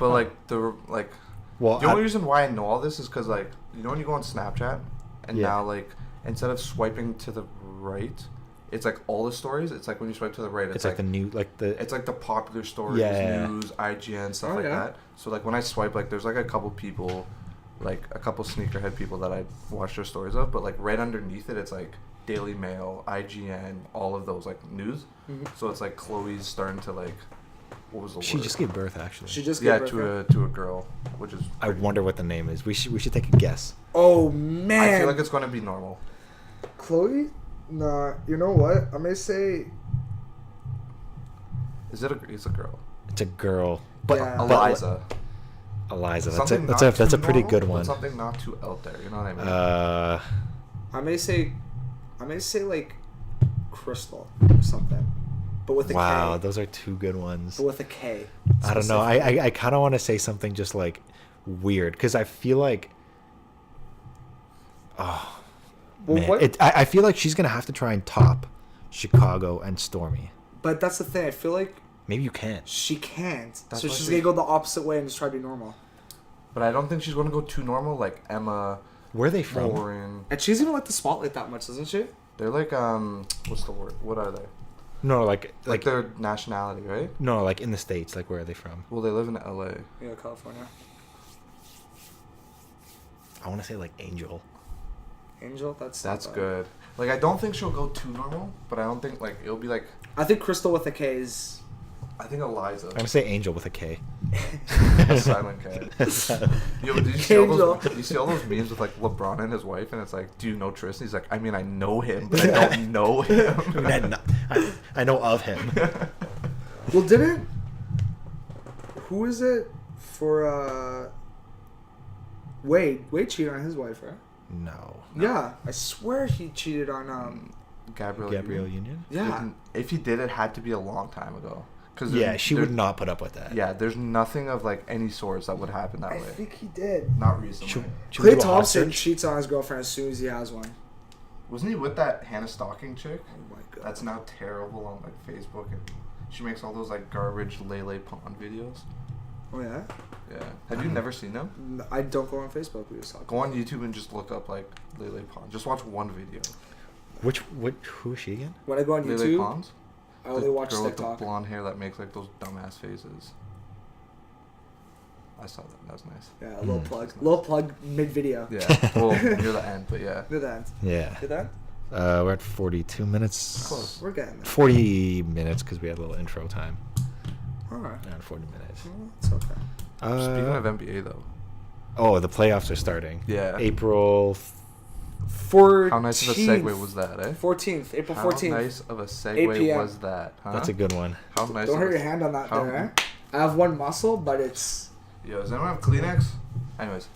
well, the only reason why I know all this is because, like, you know when you go on Snapchat and now, like, instead of swiping to the right, it's like all the stories. It's like when you swipe to the right, it's like the new, it's like the popular stories, news, IGN, stuff like that. So like when I swipe, like there's like a couple people, like a couple sneakerhead people that I watch their stories of, but like right underneath it, it's like Daily Mail, IGN, all of those like news. Mm-hmm. So it's like Chloe's starting to like. What was the word? She just gave birth, actually. She just gave birth. to a girl, which is. I wonder what the name is. We should take a guess. Oh man! I feel like it's gonna be normal. Chloe? Nah. You know what? I'm gonna say. It's a girl. It's a girl, but Eliza. Eliza. That's a pretty good one. Something not too out there. You know what I mean? I may say like Crystal or something. But with a K. Wow, those are 2 good ones. But with a K. I don't know. I kind of want to say something just like weird because I feel like, oh, Well, man, what? I feel like she's gonna have to try and top Chicago and Stormy. But that's the thing. I feel like Maybe you can't. she can't. That's So why she's she- gonna go the opposite way and just try to be normal. But I don't think she's gonna go too normal like Emma, Where are they from? Lauren. And she's even like the spotlight that much, doesn't she? They're like what's the word? What are they? No, like Their nationality, right? no, like in the States. Like where are they from? Well, they live in LA. Yeah, California. I want to say like Angel. Angel, that's That's not bad. good. Like I don't think she'll go too normal, but I don't think like it'll be like I think Crystal with a K is. I think Eliza. I'm gonna say Angel with a K. A silent K. Yo, did you see all those memes with like LeBron and his wife, and it's like, do you know Tristan? He's like, I mean, I know him, but I don't know him. I know of him. Well, didn't. Who is it for Wade? Wade cheated on his wife, right? No. Yeah, I swear he cheated on Gabrielle Union. Yeah. If he did, it had to be a long time ago. Cause Yeah, she would not put up with that. Yeah, there's nothing of like any sorts that would happen that I way. think he did. Not recently. Should we Klay do a hot Thompson search? cheats on his girlfriend as soon as he has one. Wasn't he with that Hannah Stocking chick? Oh my god. That's now terrible on like Facebook, and she makes all those like garbage Lele Pond videos. Oh yeah. Yeah. Have you never seen them? I don't go on Facebook. We just talk. Go on YouTube and just look up like Lele Pond. Just watch one video. Who is she again? When I go on Lele YouTube, Pond. I only watch girl TikTok. with the blonde hair that makes like those dumbass faces. I saw that. That was nice. Yeah, a little plug. Little plug mid video. Yeah. Well, near the end, but yeah. Near the end. Yeah. Near the end? We're at 42 minutes. Close. We're getting there. 40 minutes because we had a little intro time. Alright. Around 40 minutes. Well, it's okay. Speaking of NBA though. Oh, the playoffs are starting. Yeah. April. 14th. How nice of a segue was that, eh? 14th. April How 14th. nice of a 8 segue p.m. was that? Huh? That's a good one. How nice. Don't of hurt a- your hand on that how- there, eh? I have one muscle, but it's... Yo, does anyone have Kleenex? Anyways.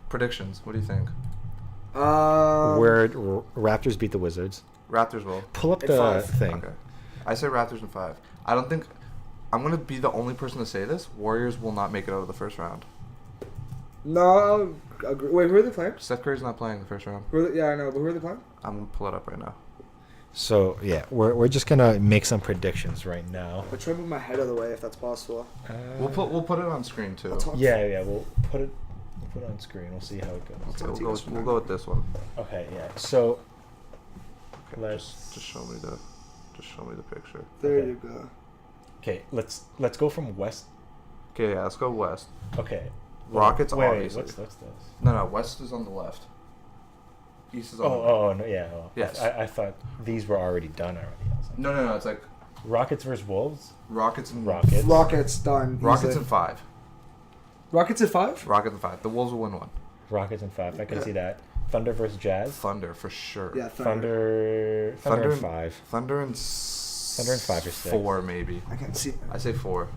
Predictions. What do you think? Where Raptors beat the Wizards. Raptors will. Pull up In the 5. thing. Okay. I say Raptors in 5. I don't think... I'm going to be the only person to say this. Warriors will not make it out of the first round. No, agree. Wait, who are they playing? Steph Curry's not playing the first round. Yeah, I know, but who are they playing? I'm going to pull it up right now. So yeah, we're just gonna make some predictions right now. I'll try to move my head out of the way if that's possible. We'll put it on screen too. I'll talk- Yeah, we'll put it on screen. We'll see how it goes. Okay, Let's take this one we'll out. go with this one. Okay, yeah. So Okay, Let's- just show me the picture. There Okay. you go. okay, let's go from west. Okay, yeah, let's go west. Okay. Rockets, wait, obviously. what's this? No, west is on the left. East is on the left. Oh no, yeah. Oh. Yes. I thought these were already done already. I was like, No, it's like Rockets versus Wolves. Rockets and Rockets. Rockets done. Rockets easy. in 5. Rockets at 5? Rockets in 5. The Wolves will win one. Rockets in 5. I can Yeah. see that. Thunder versus Jazz. Thunder for sure. Yeah, Thunder. Thunder in and- 5. Thunder and Thunder in 5 or 6. 4 maybe. I can't see. I say 4.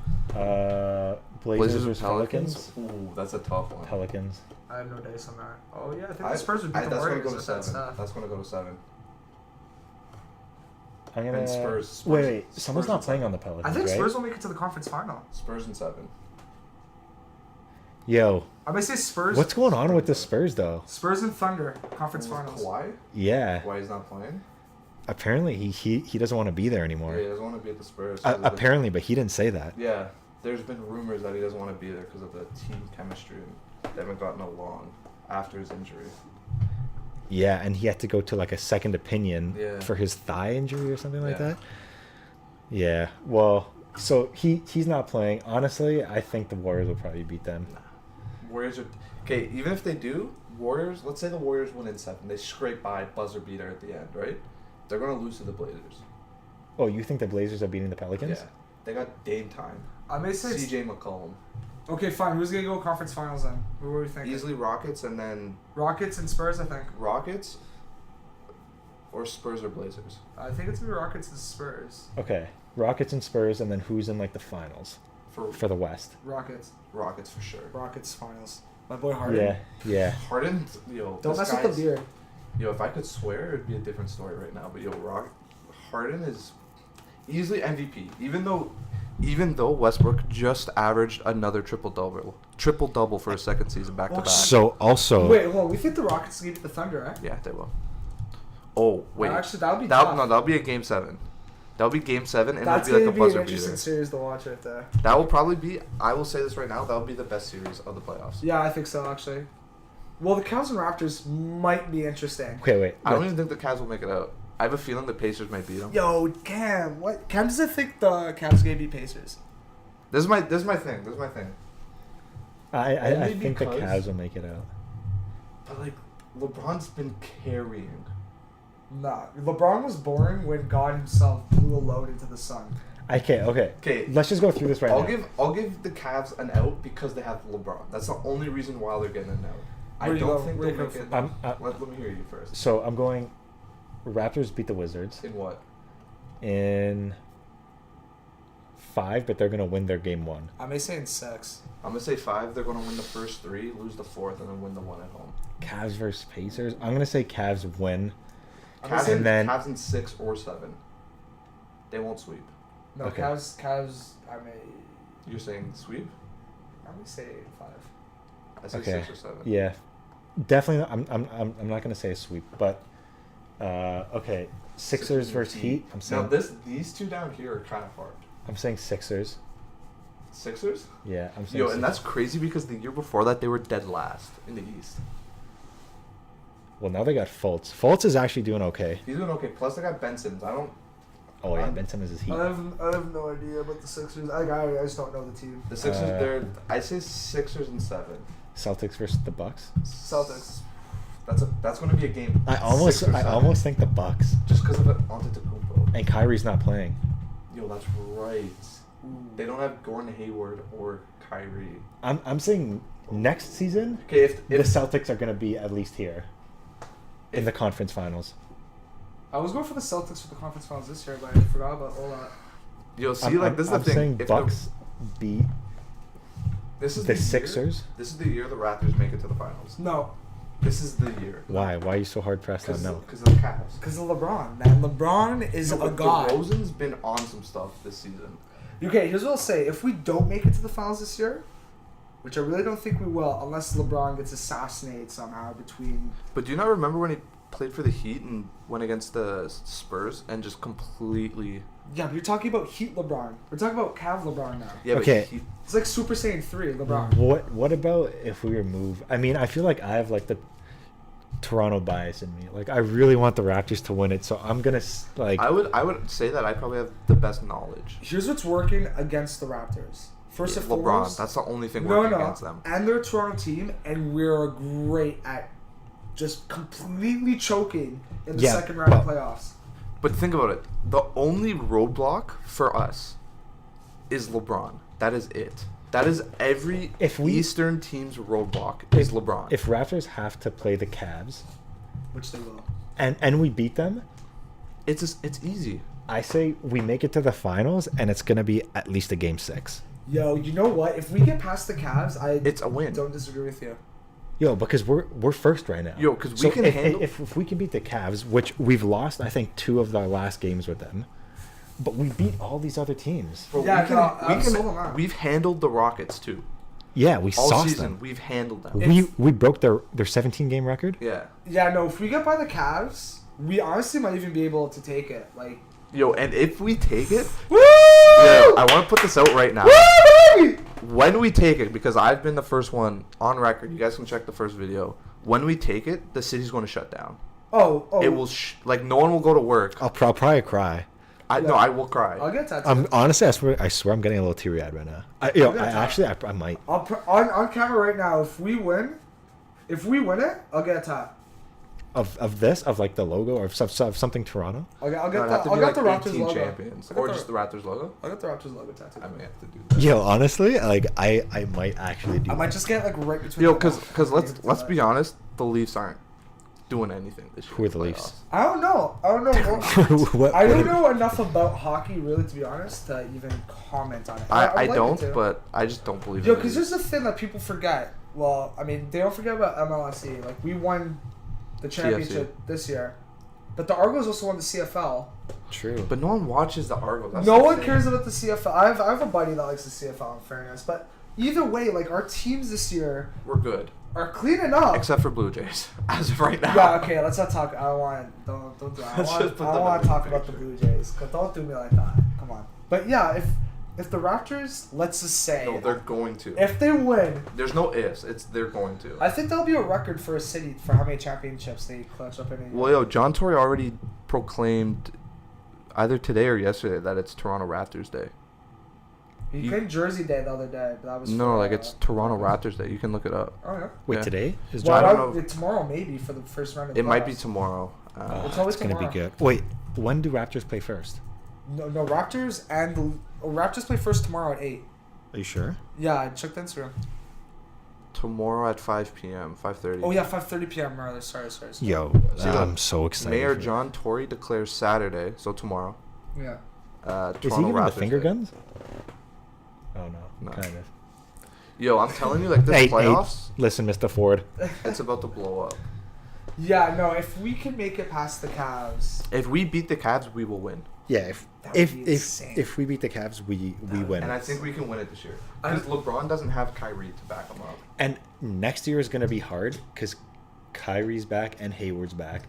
Blazers and versus Pelicans. Ooh, that's a tough one. Pelicans. I have no dice on that. Oh yeah, I think I- the Spurs would beat the that's gonna Warriors go to with that 7. stuff. That's gonna go to 7. I'm gonna. And Spurs. Wait. Spurs Someone's in not playing 7. on the Pelicans, I think right? Spurs will make it to the conference final. Spurs in 7. Yo, I'm gonna say Spurs. what's going on with the Spurs though? Spurs and Thunder conference finals. Kawhi? Yeah. Why he's not playing? Apparently he doesn't want to be there anymore. Yeah, he doesn't want to be at the Spurs. Apparently, but he didn't say that. Yeah, there's been rumors that he doesn't want to be there because of the team chemistry. And they haven't gotten along after his injury. Yeah, and he had to go to like a second opinion Yeah. for his thigh injury or something like Yeah. that. Yeah. Well, so he's not playing. Honestly, I think the Warriors will probably beat them. Warriors are okay. Even if they do, Warriors. Let's say the Warriors win in 7. They scrape by buzzer beater at the end, right? They're gonna lose to the Blazers. Oh, you think the Blazers are beating the Pelicans? Yeah, they got Dame time. I may say. C.J. McCollum. Okay, fine. Who's gonna go conference finals then? Who were we thinking? Easily Rockets and then Rockets and Spurs, I think. Rockets or Spurs or Blazers. I think it's gonna be Rockets and Spurs. Okay. Rockets and Spurs, and then who's in like the finals for the West? Rockets. Rockets for sure. Rockets finals. My boy Harden. Yeah. Yeah. Harden, yo. Don't this mess with the guy's- beard. Yo, if I could swear, it'd be a different story right now. But yo, Harden is easily MVP. Even though even though Westbrook just averaged another triple-double for a second season back-to-back. So also... Wait, hold on. We think the Rockets can beat the Thunder, right? Yeah, they will. Oh, wait. Actually, that would be tough. No, that'll be a Game 7. That'll be Game 7, and that's it'll be like a buzzer beater. That's going to be an interesting series to watch right there. That will probably be, I will say this right now, that'll be the best series of the playoffs. Yeah, I think so, actually. Well, the Cavs and Raptors might be interesting. Okay, wait. I don't even think the Cavs will make it out. I have a feeling the Pacers might beat them. Yo, Cam, what? Cam doesn't think the Cavs going to beat Pacers. This is my thing. I think the Cavs will make it out. But, like, LeBron's been carrying. Nah, LeBron was boring when God himself blew a load into the sun. Okay. Let's just go through this I'll give the Cavs an out because they have LeBron. That's the only reason why they're getting an out. I don't think they'll make it. Let me hear you first. So I'm going Raptors beat the Wizards. In what? In 5, but they're going to win their game 1. I may say in 6. I'm going to say 5. They're going to win the first 3, lose the 4th, and then win the 1 at home. Cavs versus Pacers. I'm going to say Cavs win. Cavs in 6 or 7. They won't sweep. No, okay. Cavs, I may... You're saying sweep? I may say 5. I say 6 or 7. Yeah. Definitely, I'm not going to say a sweep, but... okay. Sixers versus Heat. I'm saying... Now, these two down here are kind of hard. I'm saying Sixers. Sixers? Yeah, I'm saying Yo, Sixers. And that's crazy because the year before that, they were dead last in the East. Well, now they got Fultz. Fultz is actually doing okay. He's doing okay. Plus, they got Ben Simmons. Oh, yeah, Ben Simmons is Heat. I have no idea about the Sixers. I just don't know the team. The Sixers, I say Sixers in 7. Celtics versus the Bucks. Celtics. That's going to be a game. I almost think the Bucks. Just because of Antetokounmpo. And Kyrie's not playing. Yo, that's right. They don't have Gordon Hayward or Kyrie. I'm saying next season. Okay, if the Celtics are going to be at least here in the conference finals. I was going for the Celtics for the conference finals this year, but I forgot about all that. Yo, see, this is the thing. I'm saying Bucks beat the Sixers. This is the year the Raptors make it to the finals. No. This is the year. Why? Why are you so hard pressed on no? Because of the Cavs. Because of LeBron, man. LeBron is a god. DeRozan's been on some stuff this season. Okay, here's what I'll say. If we don't make it to the finals this year, which I really don't think we will, unless LeBron gets assassinated somehow between... But do you not remember when he played for the Heat and went against the Spurs and just completely... Yeah, but you're talking about Heat LeBron. We're talking about Cav LeBron now. Yeah, okay. It's like Super Saiyan 3 LeBron. What about if we remove... I mean, I feel like I have like the Toronto bias in me. Like, I really want the Raptors to win it, so I'm going to like... I would say that I probably have the best knowledge. Here's what's working against the Raptors. First and foremost... LeBron. That's the only thing working against them. And they're a Toronto team, and we're great at just completely choking in the second round of playoffs. But think about it. The only roadblock for us is LeBron. That is it. That is every Eastern team's roadblock is LeBron. If Raptors have to play the Cavs, which they will, and we beat them, it's easy. I say we make it to the finals, and it's gonna be at least a game 6. Yo, you know what? If we get past the Cavs, it's a win. Don't disagree with you. Yo, because we're first right now. Yo, because we can handle... If we can beat the Cavs, which we've lost, I think 2 of our last games with them, but we beat all these other teams. Bro, we've handled the Rockets too. Yeah, we all sauced season, them. We've handled them. We broke their 17-game record. Yeah. Yeah, no. If we get by the Cavs, we honestly might even be able to take it. Like. Yo, and if we take it, woo! Yeah, I want to put this out right now. Woo! When we take it, because I've been the first one on record. You guys can check the first video. When we take it, the city's going to shut down. Oh. It will no one will go to work. I'll probably cry. No, I will cry. I'll get tattooed. Honestly, I swear I'm getting a little teary-eyed right now. I might. On camera right now, if we win it, I'll get a tat. Of this, of like the logo, or of something Toronto. I'll get the Raptors logo. Champions, or just the Raptors logo. I'll get the Raptors logo tattooed. I may have to do that. Yo, honestly, like I might actually do. I might just get like right between. Yo, because let's be honest, the Leafs aren't doing anything this year. Who are the Leafs? I don't know. I don't know enough about hockey, really, to be honest, to even comment on it. I don't, but I just don't believe it. Yo, because there's a thing that people forget. Well, I mean, they don't forget about MLSE. Like, we won the championship this year. But the Argos also won the CFL. True. But no one watches the Argos. That's No the one thing. cares about the CFL. I have a buddy that likes the CFL, in fairness. But either way, like, our teams this year We're good. are cleaning up. Except for Blue Jays, as of right now. Yeah, okay, let's not talk. Don't do that. I Let's just put them want in to talk the about the picture. Blue Jays. 'Cause don't do me like that. Come on. But yeah, if the Raptors, let's just say, No, they're going to. if they win, There's no ifs. They're going to. I think that'll be a record for a city for how many championships they clutch up in a year. Well, yo, John Tory already proclaimed either today or yesterday that it's Toronto Raptors Day. He claimed Jersey Day the other day, but that was No, for, like it's Toronto Raptors Day. You can look it up. Oh yeah. Wait, Yeah. today is Well, I John. don't know. tomorrow maybe for the first round of the It might be playoffs. tomorrow. It's always It's gonna be tomorrow. good. Wait, when do Raptors play first? No, Raptors Raptors play first tomorrow at 8. Are you sure? Yeah, I checked Instagram. Tomorrow at 5 p.m., 5:30. Oh yeah, 5:30 p.m. Rather. Sorry. Yo, See, I'm so excited. Mayor for it. John Tory declares Saturday, so tomorrow. Yeah. Is he Toronto giving the Raptors finger Day. guns? Oh no, No. kind of. Yo, I'm telling you, like this Hey, playoffs, listen, Mr. Ford. it's about to blow up. Yeah, no. If we can make it past the Cavs, If we beat the Cavs, we will win. Yeah, That would be if insane. if we beat the Cavs, we win. And I think we can win it this year. Because LeBron doesn't have Kyrie to back him up. And next year is going to be hard because Kyrie's back and Hayward's back.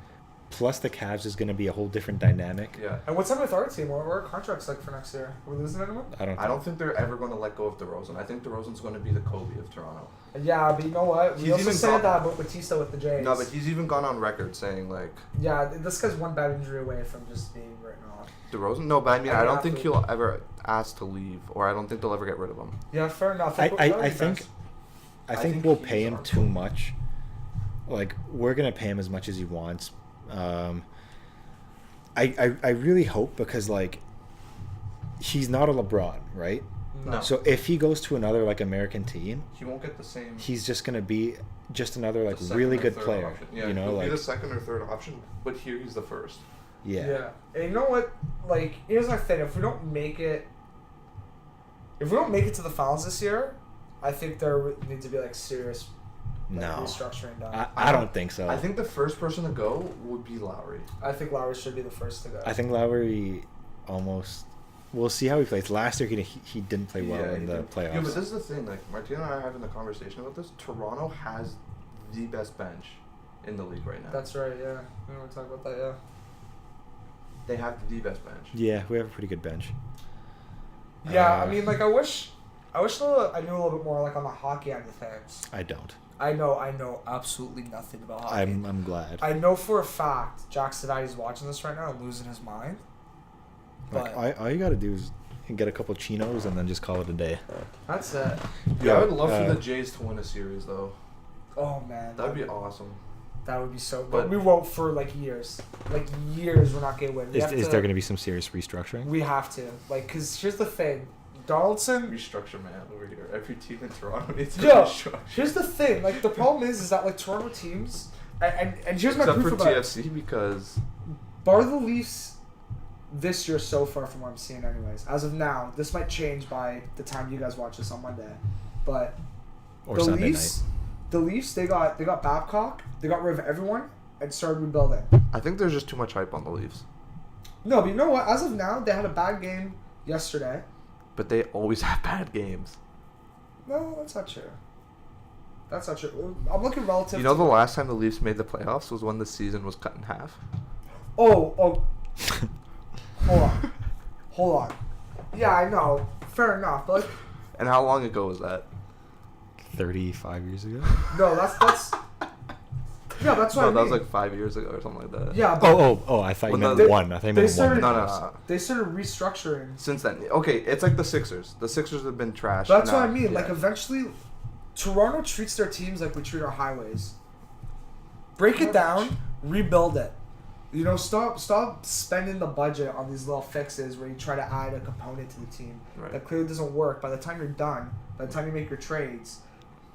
Plus the Cavs is going to be a whole different dynamic. Yeah. and what's up with our team? What are our contracts like for next year? Are we losing anyone? I don't think they're ever going to let go of DeRozan. I think DeRozan's going to be the Kobe of Toronto. Yeah, but you know what? We He's also even said gone- that about Batista with the Jays. No, but he's even gone on record saying, like, Yeah, this guy's one bad injury away from just being written off. DeRozan? No, but I mean, I I don't mean, think absolutely. he'll ever ask to leave, or I don't think they'll ever get rid of him. Yeah, fair enough. I That would be think best. I I think think we'll he's pay him our too Kobe. much. Like we're gonna pay him as much as he wants. I really hope because like he's not a LeBron, right? No. So if he goes to another like American team, He won't get the same. he's just gonna be just another like the second really or good third player. option. Yeah, you know, he'll like be the second or third option, but here he's the first. yeah. And you know what? Like, here's my thing. If we don't make it to the finals this year, I think there needs to be like serious No, restructuring done. I don't think so. I think the first person to go would be Lowry. I think Lowry should be the first to go. I think Lowry almost. We'll see how he plays. Last year he didn't play well in he the did. playoffs. Yeah, but this is the thing. Like Martina and I are having the conversation about this. Toronto has the best bench in the league right now. That's right. Yeah, we want to talk about that. Yeah. They have the best bench. Yeah, we have a pretty good bench. Yeah, I mean, like, I wish I knew a little bit more, like, on the hockey end of things. I don't. I know absolutely nothing about hockey. I'm glad. I know for a fact Jack Savati's watching this right now and losing his mind. Like, But all you gotta do is get a couple chinos and then just call it a day. that's it. Yeah, I would love uh, for the Jays to win a series though. Oh man, That'd be awesome. That would be so. But- But we won't for like years. Like years, we're not gonna win. We Is have there to- gonna be some serious restructuring? We have to, like, cause here's the thing, Donaldson. Restructure man over here. Every team in Toronto needs to Yo, restructure. here's the thing. Like, the problem is that like Toronto teams, and here's my Except proof for about it. TFC because Bar the Leafs this year so far from what I'm seeing anyways. As of now, this might change by the time you guys watch this on Monday. But Or the Sunday Leafs, they got Babcock, they got rid of everyone and started rebuilding. I think there's just too much hype on the Leafs. No, but you know what? As of now, they had a bad game yesterday. But they always have bad games. No, that's not true. That's not true. I'm looking relative You know to the last time the Leafs made the playoffs was when the season was cut in half. Oh, hold on. Yeah, I know. Fair enough, but like, And how long ago was that? 35 years ago. no, that's yeah, that's what No, I mean. that was like 5 years ago or something like that. Yeah, but Oh! I thought you When meant the- one. I thought you they meant started- one. No. they started restructuring. Since then, okay, it's like the Sixers. The Sixers have been trashed. That's now. what I mean. Yeah. Like, eventually, Toronto treats their teams like we treat our highways. Break it down, rebuild it. You know, stop spending the budget on these little fixes where you try to add a component to the team Right. that clearly doesn't work. By the time you're done, by the time you make your trades,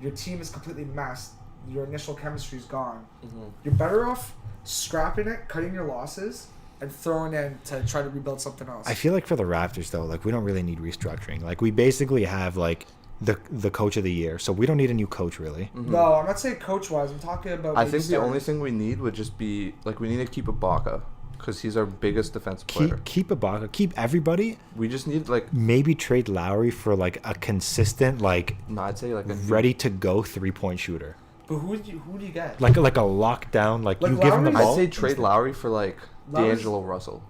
your team is completely messed. Your initial chemistry is gone. Mm-hmm. You're better off scrapping it, cutting your losses, and throwing in to try to rebuild something else. I feel like for the Raptors though, like we don't really need restructuring. Like we basically have like the coach of the year, so we don't need a new coach really. Mm-hmm. No, I'm not saying coach-wise. I'm talking about. I maybe think the only starters. thing we need would just be like we need to keep Ibaka Because he's our biggest defensive player. Keep Ibaka. Keep everybody. We just need like maybe trade Lowry for like a consistent No, I'd say like a ready to go 3-point shooter. But who do you get? Like a lockdown. Like you give him the ball. I'd say trade Lowry for like D'Angelo Russell.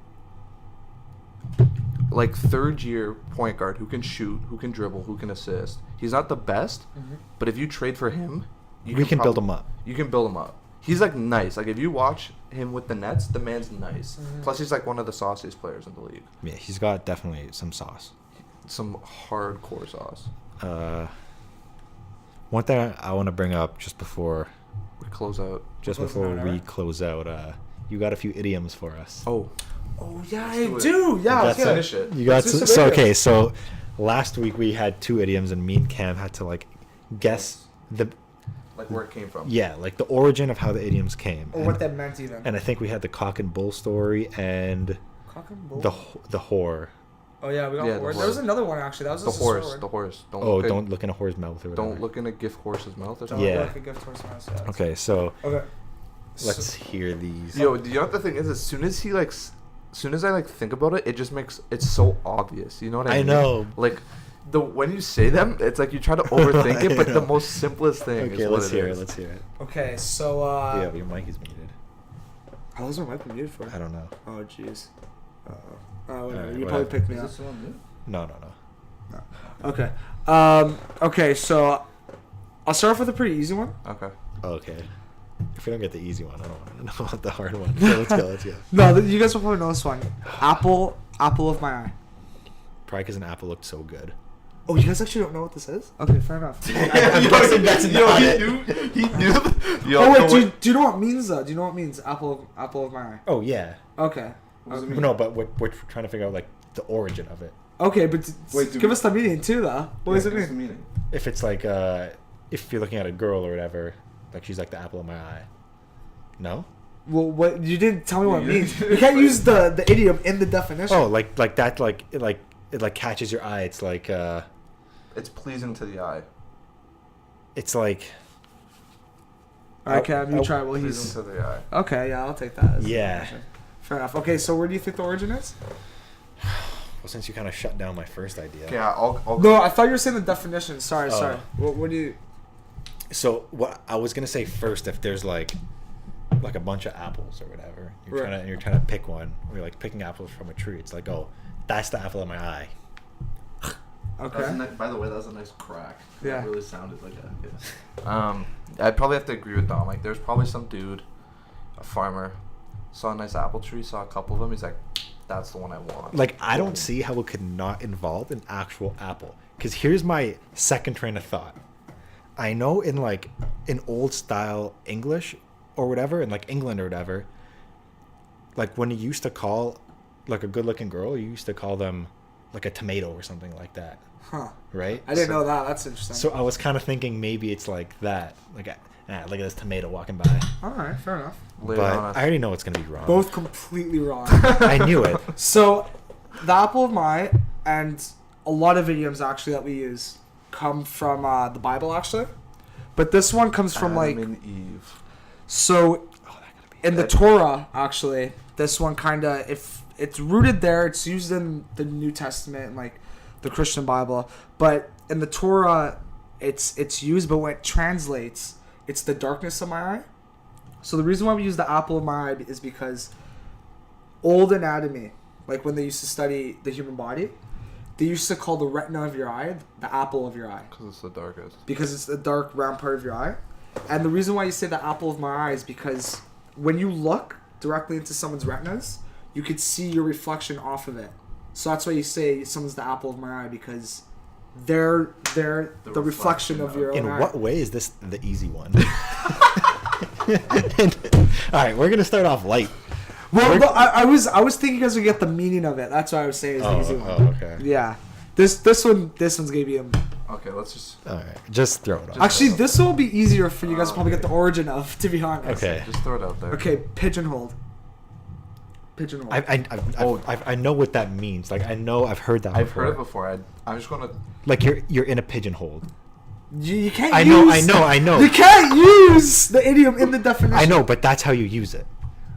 Like third year point guard who can shoot, who can dribble, who can assist. He's not the best, but if you trade for him, we can build him up. You can build him up. He's like nice. Like if you watch him with the Nets, the man's nice. Plus he's like one of the sauciest players in the league. Yeah, he's got definitely some sauce. Some hardcore sauce. One thing I want to bring up just before we close out. Close out, you got a few idioms for us. Oh yeah, I do. Yeah, let's finish it. You got so last week we had 2 idioms and me and Cam had to like guess the where it came from. Yeah, like the origin of how the idioms came. Or what that meant even. And I think we had the cock and bull story and the whore. Oh yeah, we got whore. There was another one actually. That was the horse. The horse. Don't look in a whore's mouth or whatever. Don't look in a gift horse's mouth or something. Yeah. Don't look in a gift horse's mouth. Yeah, okay, so okay. Let's hear these. Yo, you know what the thing is? As soon as I think about it, it just makes it so obvious. You know what I mean? I know. Like when you say them, it's like you try to overthink it, but the most simplest thing is what it is. Let's hear it. Okay, so yeah, but your mic is muted. How was my mic muted for? I don't know. Oh jeez. Whatever. Right, you probably picked me up. Is this one new? No. Okay. Okay, so I'll start off with a pretty easy one. Okay. If we don't get the easy one, I don't want to know about the hard one. So let's go. No, you guys will probably know this one. Apple of my eye. Probably because an apple looked so good. Oh, you guys actually don't know what this is? Okay, fair enough. I'm guessing that's not it. He knew. Do you know what it means though? Do you know what it means? Apple of my eye. Oh yeah. Okay. No, but we're trying to figure out like the origin of it. Okay, but give us the meaning too, though. What does it mean? If it's like if you're looking at a girl or whatever, like she's like the apple of my eye. No. Well, what you didn't tell me what it means. You can't use the idiom in the definition. Oh, like that, it catches your eye. It's like it's pleasing to the eye. It's like. Okay, you try. Well, he's pleasing to the eye. Okay, yeah, I'll take that. Yeah. Fair enough. Okay, so where do you think the origin is? Well, since you kind of shut down my first idea. Yeah, I'll No, I thought you were saying the definition. Sorry. What do you? So what I was gonna say first, if there's like a bunch of apples or whatever, you're trying to pick one, or you're like picking apples from a tree. It's like, oh, that's the apple of my eye. Okay. By the way, that was a nice crack. Yeah. It really sounded like that. I'd probably have to agree with Dom. Like, there's probably some dude, a farmer, saw a nice apple tree, saw a couple of them. He's like, that's the one I want. Like, I don't see how it could not involve an actual apple. Because here's my second train of thought. I know in old style English or whatever, in like England or whatever, like when you used to call like a good looking girl, you used to call them like a tomato or something like that. Huh. Right? I didn't know that. That's interesting. So I was kind of thinking maybe it's like that. Like, look at this tomato walking by. All right, fair enough. But I already know it's going to be wrong. Both completely wrong. I knew it. So the apple of my eye and a lot of idioms actually that we use come from the Bible actually. But this one comes from Adam and Eve. So in the Torah actually, this one kind of, if it's rooted there, it's used in the New Testament and like the Christian Bible, but in the Torah it's used, but when it translates, it's the darkness of my eye. So the reason why we use the apple of my eye is because old anatomy, like when they used to study the human body, they used to call the retina of your eye the apple of your eye. Because it's the darkest. Because it's the dark round part of your eye. And the reason why you say the apple of my eye is because when you look directly into someone's retinas, you could see your reflection off of it. So that's why you say someone's the apple of my eye, because they're the reflection of your own eye. In what way is this the easy one? All right, we're gonna start off light. Well, no, I was thinking you guys would get the meaning of it. That's why I was saying it's the easy one. Oh, okay. Yeah, this one's gonna be a. Okay, let's just. All right, just throw it on. Actually, this one will be easier for you guys to probably get the origin of, to be honest. Okay. Just throw it out there. Okay, pigeonholed. Pigeonholed. I know what that means. Like I know I've heard that. I've heard it before. I'm just gonna. Like you're in a pigeonhole. You can't. I know. You can't use the idiom in the definition. I know, but that's how you use it.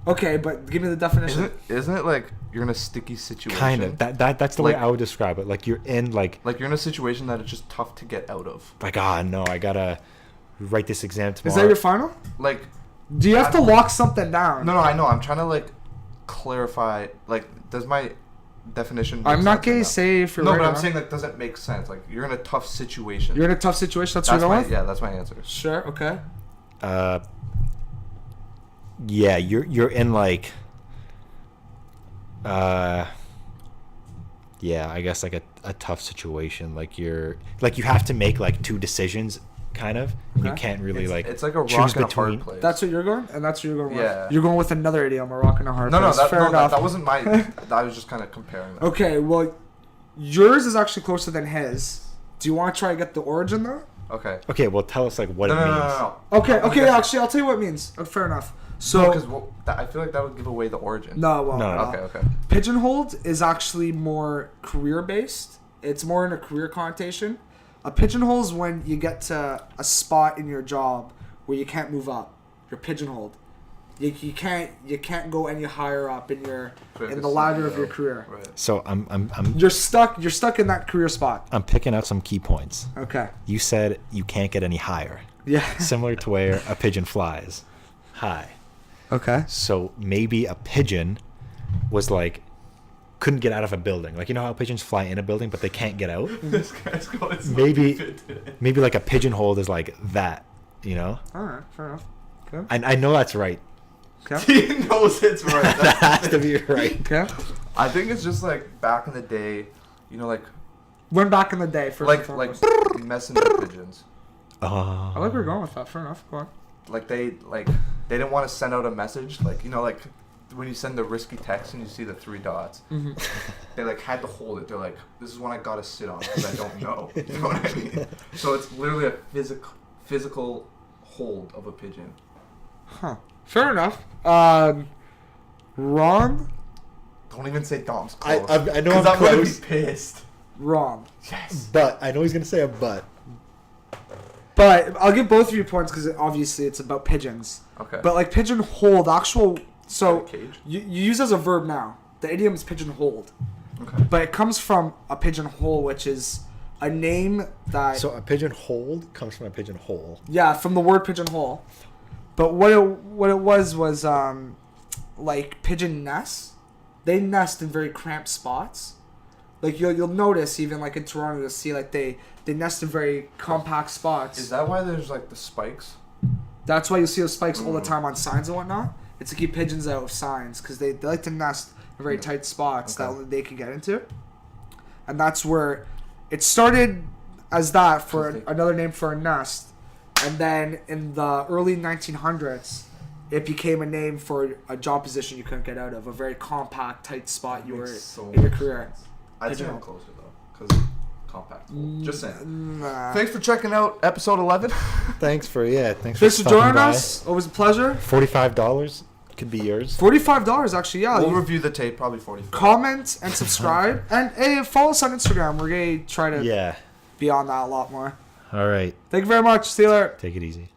Okay, but give me the definition. Isn't it like you're in a sticky situation? Kind of. That's the way I would describe it. Like you're in like you're in a situation that it's just tough to get out of. Like, no, I gotta write this exam tomorrow. Is that your final? Like, do you have to lock something down? No, I know. I'm trying to like clarify. Like, does my definition? I'm not gonna say if you're no, right but or I'm not. saying that doesn't make sense. Like, you're in a tough situation. You're in a tough situation. That's what you're going with? Yeah, that's my answer. Sure. Okay. Yeah, you're in like. Yeah, I guess like a tough situation. Like you have to make like two decisions, kind of. Okay. You can't really it's like a rock and a hard place. That's what you're going, and that's what you're going with. You're going with another idiom, a rock and a hard place. That wasn't my. I was just kind of comparing. That. Okay, well, yours is actually closer than his. Do you want to try to get the origin though? Okay. Okay, well, tell us like what it means. No. Okay. Actually, I'll tell you what it means. Fair enough. So, because I feel like that would give away the origin. No. Okay. Pigeonholed is actually more career based. It's more in a career connotation. A pigeonhole is when you get to a spot in your job where you can't move up. You're pigeonholed. You can't go any higher up in the ladder of your career. Right. So I'm you're stuck in that career spot. I'm picking out some key points. Okay. You said you can't get any higher. Yeah. Similar to where a pigeon flies high. Okay. So maybe a pigeon was like couldn't get out of a building. Like, you know how pigeons fly in a building but they can't get out? This guy's going maybe like a pigeonhole is like that, you know? Alright, fair enough. Okay. I know that's right. Okay. He knows it's right. That has to be right. Okay. I think it's just like back in the day, you know, like when back in the day for like messenger pigeons. I like where you're going with that. Fair enough. Go on. Like they didn't want to send out a message, like, you know, like when you send the risky text and you see the 3 dots. Mm-hmm. They like had to hold it. They're like, this is one I gotta sit on because I don't know. You know what I mean? So it's literally a physical hold of a pigeon. Huh. Fair enough. Wrong. Don't even say Dom's close. I know I'm close. Be pissed. Wrong. Yes. But I know he's gonna say a but. But I'll give both of you points because obviously it's about pigeons. Okay. But like pigeonhole, the actual cage? you use as a verb now. The idiom is pigeonholed. Okay. But it comes from a pigeonhole, which is a name that. So a pigeonholed comes from a pigeonhole. Yeah, from the word pigeonhole. But what it was like pigeon nests. They nest in very cramped spots. Like you'll notice even like in Toronto, you'll see like they nest in very compact spots. Is that why there's like the spikes? That's why you'll see those spikes all the time on signs and whatnot. It's to keep pigeons out of signs because they like to nest in very tight spots that only they can get into. And that's where it started as that for another name for a nest. And then in the early 1900s, it became a name for a job position you couldn't get out of. A very compact, tight spot you were in your career. I'd say I'm closer though, because compact. Just saying. Nah. Thanks for checking out episode 11. Thanks for joining us. It was a pleasure. $45 could be yours. $45 actually, yeah. We'll review the tape, probably 45. Comment and subscribe, and hey, follow us on Instagram. We're gonna try to be on that a lot more. All right. Thank you very much. See you later. Take it easy.